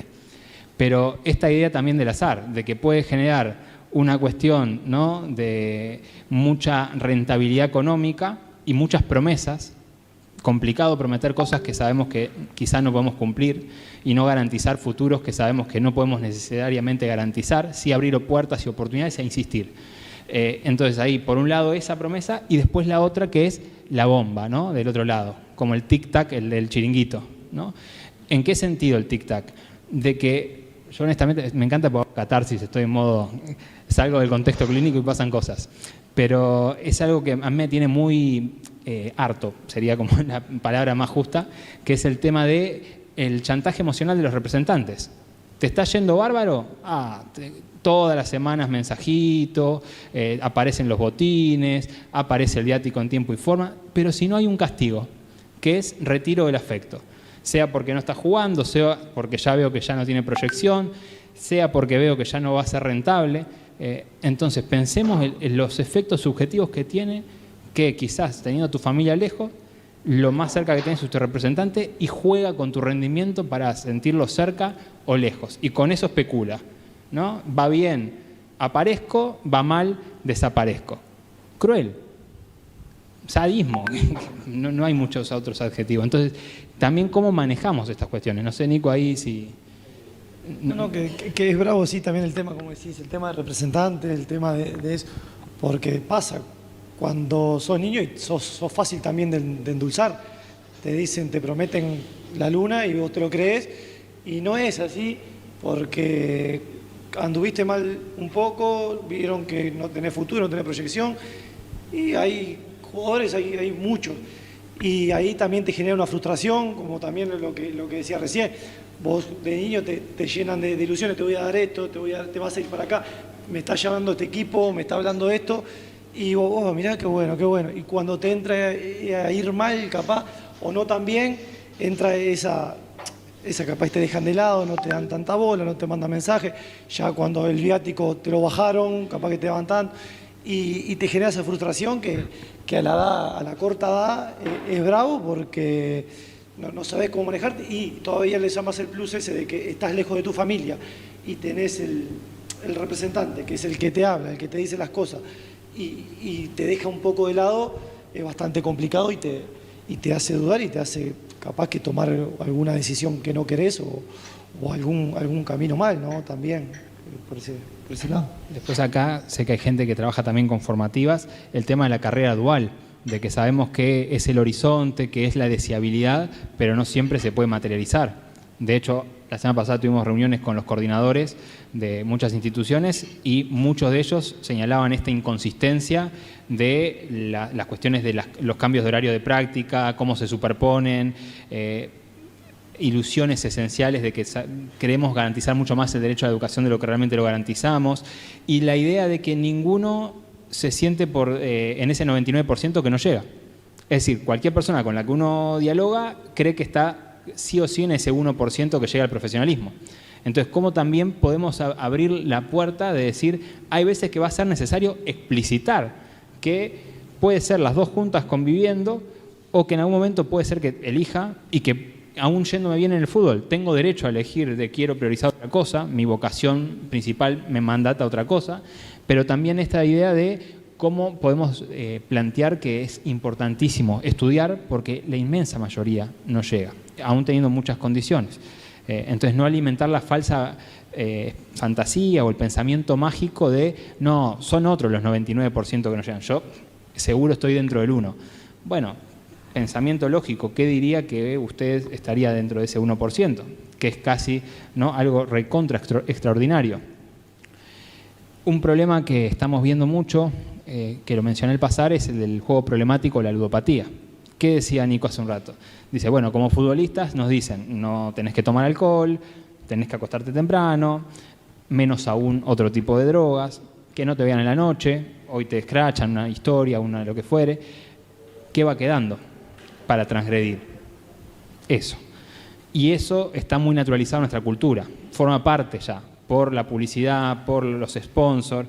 Pero esta idea también del azar, de que puede generar una cuestión, ¿no?, de mucha rentabilidad económica y muchas promesas, complicado prometer cosas que sabemos que quizás no podemos cumplir y no garantizar futuros que sabemos que no podemos necesariamente garantizar, sí abrir puertas y oportunidades e insistir. Entonces ahí, por un lado, esa promesa y después la otra que es la bomba, ¿no?, del otro lado, como el tic-tac, el del chiringuito, ¿no? ¿En qué sentido el tic-tac? De que yo honestamente me encanta por catarsis, estoy en modo, salgo del contexto clínico y pasan cosas, pero es algo que a mí me tiene muy harto, sería como la palabra más justa, que es el tema del chantaje emocional de los representantes. ¿Te está yendo bárbaro? Todas las semanas mensajito, aparecen los botines, aparece el viático en tiempo y forma, pero si no hay un castigo, que es retiro del afecto. Sea porque no está jugando, sea porque ya veo que ya no tiene proyección, sea porque veo que ya no va a ser rentable. Entonces pensemos en los efectos subjetivos que tiene, que quizás teniendo a tu familia lejos, lo más cerca que tienes es tu representante y juega con tu rendimiento para sentirlo cerca o lejos. Y con eso especula, ¿no? Va bien, aparezco, va mal, desaparezco. Cruel. Sadismo, no hay muchos otros adjetivos. Entonces, también cómo manejamos estas cuestiones. No sé, Nico, ahí si... No, que es bravo, sí, también el tema, como decís, el tema de representantes, el tema de eso, porque pasa, cuando sos niño y sos fácil también de endulzar, te dicen, te prometen la luna y vos te lo crees, y no es así, porque anduviste mal un poco, vieron que no tenés futuro, no tenés proyección, y hay jugadores, hay muchos, y ahí también te genera una frustración, como también lo que decía recién. Vos de niño te llenan de ilusiones, te voy a dar esto, te vas a ir para acá, me está llamando este equipo, me está hablando esto, y vos mirá qué bueno, qué bueno. Y cuando te entra a ir mal, capaz, o no tan bien, entra esa capaz te dejan de lado, no te dan tanta bola, no te mandan mensajes, ya cuando el viático te lo bajaron, capaz que te daban tanto, y te genera esa frustración que a la corta edad es bravo porque no sabés cómo manejarte y todavía le llamas el plus ese de que estás lejos de tu familia y tenés el representante, que es el que te habla, el que te dice las cosas y te deja un poco de lado, es bastante complicado y te hace dudar y te hace capaz que tomar alguna decisión que no querés o algún camino mal, ¿no? También, por ese lado. Después acá sé que hay gente que trabaja también con formativas, el tema de la carrera dual, de que sabemos que es el horizonte, que es la deseabilidad, pero no siempre se puede materializar. De hecho, la semana pasada tuvimos reuniones con los coordinadores de muchas instituciones y muchos de ellos señalaban esta inconsistencia de las cuestiones de los cambios de horario de práctica, cómo se superponen, ilusiones esenciales de que queremos garantizar mucho más el derecho a la educación de lo que realmente lo garantizamos, y la idea de que ninguno se siente en ese 99% que no llega. Es decir, cualquier persona con la que uno dialoga cree que está sí o sí en ese 1% que llega al profesionalismo. Entonces, ¿cómo también podemos abrir la puerta de decir, hay veces que va a ser necesario explicitar que puede ser las dos juntas conviviendo o que en algún momento puede ser que elija y que aún yéndome bien en el fútbol, tengo derecho a elegir de quiero priorizar otra cosa, mi vocación principal me mandata a otra cosa, pero también esta idea de cómo podemos plantear que es importantísimo estudiar porque la inmensa mayoría no llega, aún teniendo muchas condiciones. Entonces no alimentar la falsa fantasía o el pensamiento mágico de no, son otros los 99% que no llegan. Yo seguro estoy dentro del 1. Bueno, pensamiento lógico, ¿qué diría que usted estaría dentro de ese 1%? Que es casi, ¿no?, algo recontra extraordinario. Un problema que estamos viendo mucho, que lo mencioné al pasar, es el del juego problemático, la ludopatía. ¿Qué decía Nico hace un rato? Dice, bueno, como futbolistas nos dicen, no tenés que tomar alcohol, tenés que acostarte temprano, menos aún otro tipo de drogas, que no te vean en la noche, hoy te escrachan una historia, una lo que fuere. ¿Qué va quedando para transgredir? Eso. Y eso está muy naturalizado en nuestra cultura, forma parte ya, por la publicidad, por los sponsors,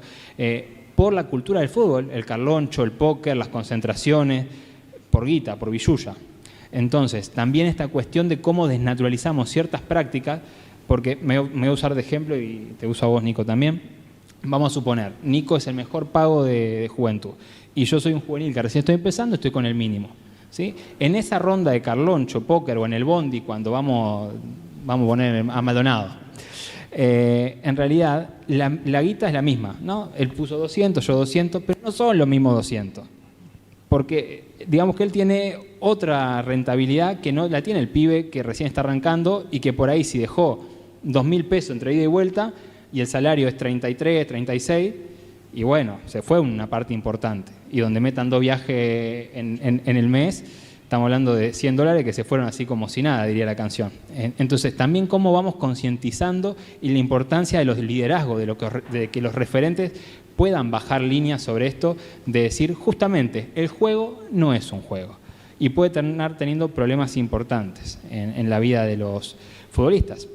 por la cultura del fútbol, el carloncho, el póker, las concentraciones, por guita, por billulla. Entonces, también esta cuestión de cómo desnaturalizamos ciertas prácticas, porque me voy a usar de ejemplo y te uso a vos, Nico, también. Vamos a suponer, Nico es el mejor pago de juventud y yo soy un juvenil que recién estoy empezando, estoy con el mínimo, ¿sí? En esa ronda de carloncho, póker o en el bondi, cuando vamos a poner a Maldonado, en realidad la guita es la misma, ¿no? Él puso 200, yo 200, pero no son los mismos 200. Porque digamos que él tiene otra rentabilidad que no la tiene el pibe que recién está arrancando y que por ahí si dejó 2.000 pesos entre ida y vuelta y el salario es 33, 36, y bueno, se fue una parte importante. Y donde metan 2 viajes en el mes, estamos hablando de $100 que se fueron así como si nada, diría la canción. Entonces, también cómo vamos concientizando y la importancia de los liderazgos, de que los referentes puedan bajar líneas sobre esto, de decir justamente, el juego no es un juego y puede terminar teniendo problemas importantes en la vida de los futbolistas.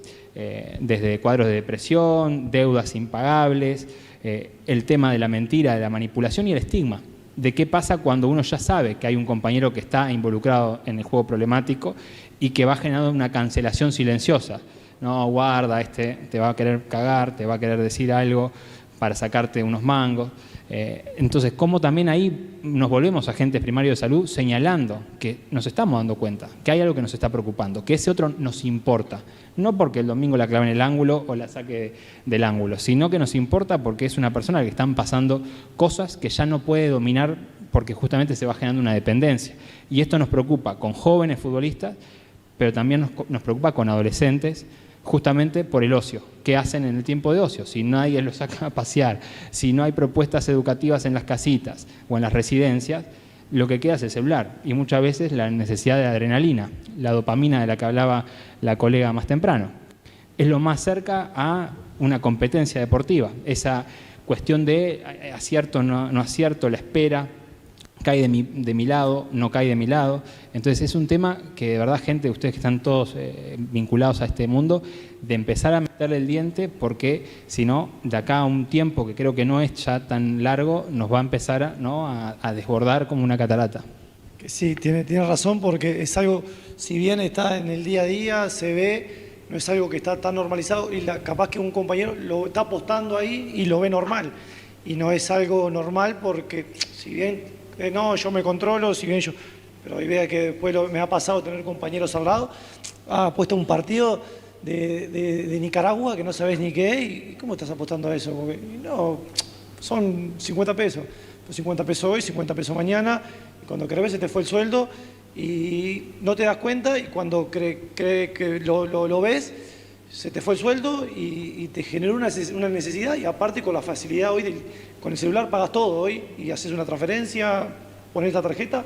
Desde cuadros de depresión, deudas impagables, el tema de la mentira, de la manipulación y el estigma. De qué pasa cuando uno ya sabe que hay un compañero que está involucrado en el juego problemático y que va generando una cancelación silenciosa. No, guarda, te va a querer cagar, te va a querer decir algo para sacarte unos mangos. Entonces, cómo también ahí nos volvemos agentes primarios de salud señalando que nos estamos dando cuenta, que hay algo que nos está preocupando, que ese otro nos importa. No porque el domingo la clave en el ángulo o la saque del ángulo, sino que nos importa porque es una persona que están pasando cosas que ya no puede dominar porque justamente se va generando una dependencia. Y esto nos preocupa con jóvenes futbolistas, pero también nos preocupa con adolescentes, justamente por el ocio. ¿Qué hacen en el tiempo de ocio? Si nadie los saca a pasear, si no hay propuestas educativas en las casitas o en las residencias, lo que queda es el celular y muchas veces la necesidad de adrenalina, la dopamina de la que hablaba la colega más temprano. Es lo más cerca a una competencia deportiva, esa cuestión de acierto, no acierto, la espera, cae de mi lado, no cae de mi lado. Entonces es un tema que de verdad, gente, ustedes que están todos vinculados a este mundo, de empezar a meterle el diente, porque si no, de acá a un tiempo que creo que no es ya tan largo, nos va a empezar a desbordar como una catarata. Que sí, tiene razón, porque es algo, si bien está en el día a día, se ve, no es algo que está tan normalizado y capaz que un compañero lo está apostando ahí y lo ve normal. Y no es algo normal porque, si bien no, yo me controlo, si bien yo... Pero hay veces que después me ha pasado tener compañeros al lado, puesto un partido de Nicaragua que no sabes ni qué, y ¿cómo estás apostando a eso? Porque, no, son 50 pesos. 50 pesos hoy, 50 pesos mañana, y cuando querés se te fue el sueldo y no te das cuenta, y cuando crees que lo ves, se te fue el sueldo y te generó una necesidad, y aparte con la facilidad hoy, con el celular pagas todo hoy y haces una transferencia, pones la tarjeta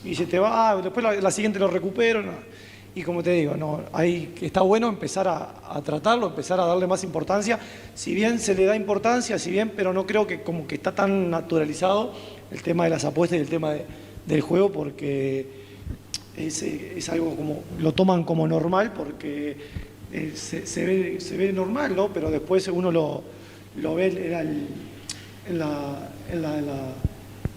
y se te va, después la siguiente lo recupero. No. Y como te digo, está bueno empezar a tratarlo, empezar a darle más importancia, si bien se le da importancia, pero no creo que como que está tan naturalizado el tema de las apuestas y el tema del juego, porque es algo como, lo toman como normal porque se ve normal, ¿no? Pero después uno lo ve en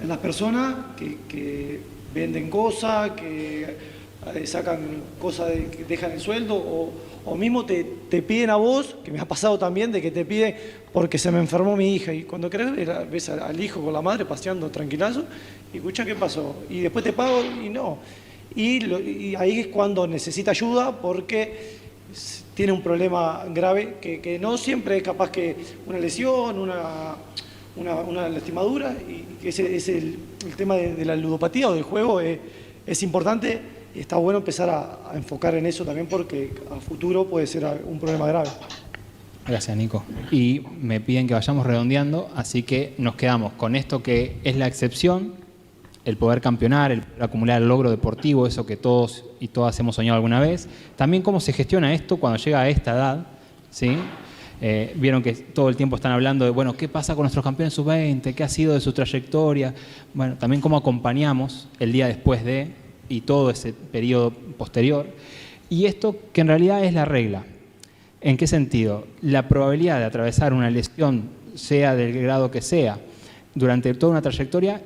las personas que venden cosas, que sacan cosas que dejan el sueldo, o mismo te piden a vos, que me ha pasado también, de que te piden porque se me enfermó mi hija, y cuando querés ves al hijo con la madre paseando tranquilazo, y escucha qué pasó, y después te pago y no. Y ahí es cuando necesita ayuda, porque tiene un problema grave que no siempre es capaz que una lesión, una lastimadura, y que ese es el tema de la ludopatía o del juego es importante, y está bueno empezar a enfocar en eso también, porque a futuro puede ser un problema grave. Gracias, Nico. Y me piden que vayamos redondeando, así que nos quedamos con esto que es la excepción, el poder campeonar, el poder acumular el logro deportivo, eso que todos y todas hemos soñado alguna vez. También cómo se gestiona esto cuando llega a esta edad, ¿sí? Vieron que todo el tiempo están hablando de, bueno, ¿qué pasa con nuestros campeones sub-20? ¿Qué ha sido de su trayectoria? Bueno, también cómo acompañamos el día después de y todo ese periodo posterior. Y esto que en realidad es la regla. ¿En qué sentido? La probabilidad de atravesar una lesión, sea del grado que sea, durante toda una trayectoria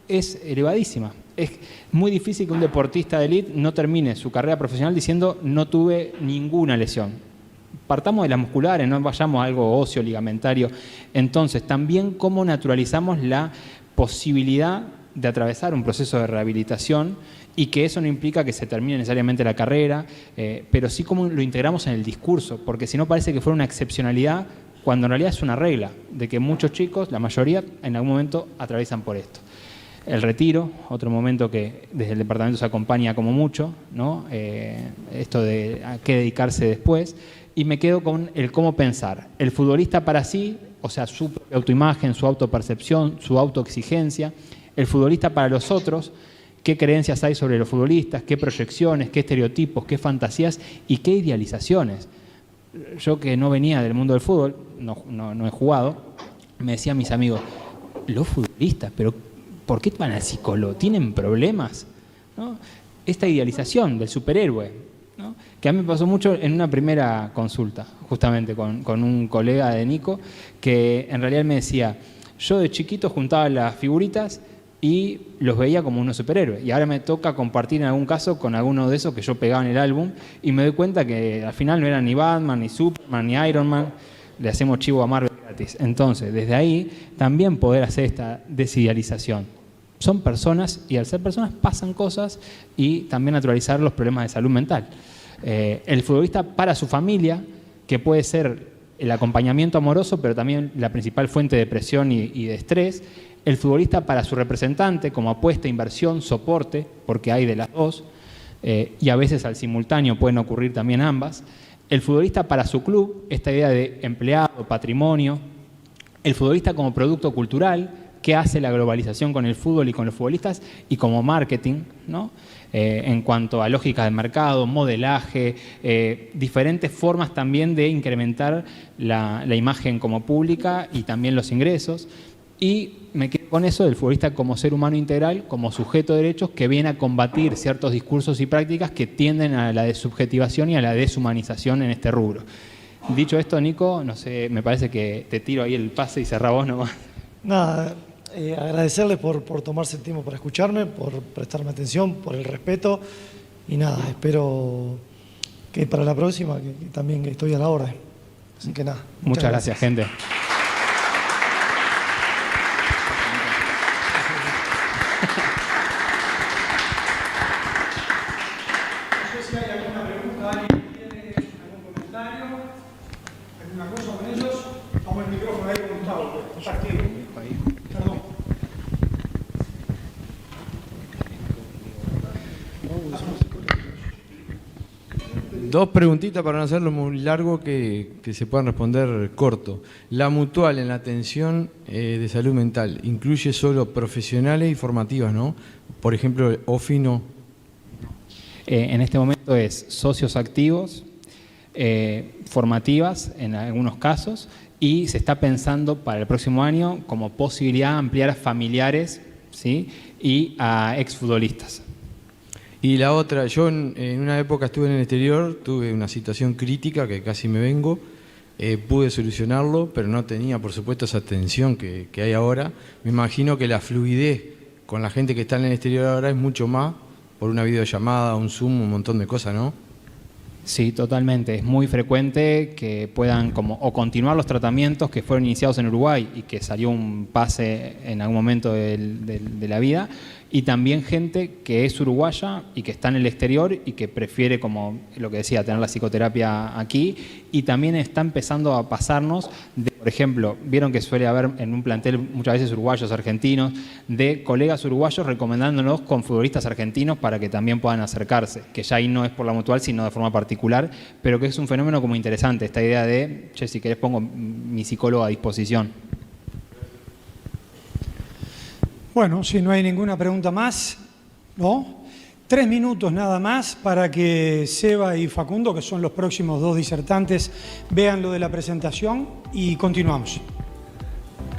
es elevadísima. Es muy difícil que un deportista de élite no termine su carrera profesional diciendo no tuve ninguna lesión. Partamos de las musculares, no vayamos a algo óseo, ligamentario. Entonces, también cómo naturalizamos la posibilidad de atravesar un proceso de rehabilitación y que eso no implica que se termine necesariamente la carrera, pero sí cómo lo integramos en el discurso, porque si no parece que fuera una excepcionalidad, cuando en realidad es una regla, de que muchos chicos, la mayoría, en algún momento atraviesan por esto. El retiro, otro momento que desde el departamento se acompaña como mucho, ¿no? Esto de a qué dedicarse después. Y me quedo con el cómo pensar. El futbolista para sí, o sea, su autoimagen, su autopercepción, su autoexigencia. El futbolista para los otros, qué creencias hay sobre los futbolistas, qué proyecciones, qué estereotipos, qué fantasías y qué idealizaciones. Yo que no venía del mundo del fútbol, no he jugado, me decían mis amigos, los futbolistas, pero ¿por qué van al psicólogo? ¿Tienen problemas? ¿No? Esta idealización del superhéroe, ¿no? Que a mí me pasó mucho en una primera consulta, justamente con un colega de Nico, que en realidad me decía, yo de chiquito juntaba las figuritas y los veía como unos superhéroes, y ahora me toca compartir en algún caso con alguno de esos que yo pegaba en el álbum, y me doy cuenta que al final no eran ni Batman, ni Superman, ni Iron Man, le hacemos chivo a Marvel gratis. Entonces, desde ahí, también poder hacer esta desidealización. Son personas, y al ser personas pasan cosas, y también naturalizar los problemas de salud mental. El futbolista para su familia, que puede ser el acompañamiento amoroso, pero también la principal fuente de presión y de estrés. El futbolista para su representante, como apuesta, inversión, soporte, porque hay de las dos, y a veces al simultáneo pueden ocurrir también ambas. El futbolista para su club, esta idea de empleado, patrimonio. El futbolista como producto cultural, qué hace la globalización con el fútbol y con los futbolistas, y como marketing, ¿no? En cuanto a lógicas de mercado, modelaje, diferentes formas también de incrementar la imagen como pública y también los ingresos. Y me quedo con eso del futbolista como ser humano integral, como sujeto de derechos que viene a combatir ciertos discursos y prácticas que tienden a la desubjetivación y a la deshumanización en este rubro. Dicho esto, Nico, no sé, me parece que te tiro ahí el pase y cerrá vos nomás. Nada, agradecerles por tomarse el tiempo para escucharme, por prestarme atención, por el respeto, y nada, espero que para la próxima que también estoy a la orden. Así que nada. Muchas gracias, gente. Dos preguntitas para no hacerlo muy largo que se puedan responder corto. La mutual en la atención de salud mental incluye solo profesionales y formativas, ¿no? Por ejemplo, OFI no. En este momento es socios activos, formativas en algunos casos, y se está pensando para el próximo año como posibilidad ampliar a familiares, ¿sí? Y a exfutbolistas. Y la otra, yo en una época estuve en el exterior, tuve una situación crítica que casi me vengo, pude solucionarlo, pero no tenía, por supuesto, esa atención que hay ahora. Me imagino que la fluidez con la gente que está en el exterior ahora es mucho más por una videollamada, un Zoom, un montón de cosas, ¿no? Sí, totalmente. Es muy frecuente que puedan o continuar los tratamientos que fueron iniciados en Uruguay y que salió un pase en algún momento de la vida, y también gente que es uruguaya y que está en el exterior y que prefiere, como lo que decía, tener la psicoterapia aquí, y también está empezando a pasarnos de, por ejemplo, vieron que suele haber en un plantel muchas veces uruguayos, argentinos, de colegas uruguayos recomendándonos con futbolistas argentinos para que también puedan acercarse, que ya ahí no es por la mutual, sino de forma particular, pero que es un fenómeno como interesante, esta idea de, che, si querés pongo mi psicólogo a disposición. Bueno, si no hay ninguna pregunta más, ¿no? 3 minutos nada más para que Seba y Facundo, que son los próximos 2 disertantes, vean lo de la presentación y continuamos.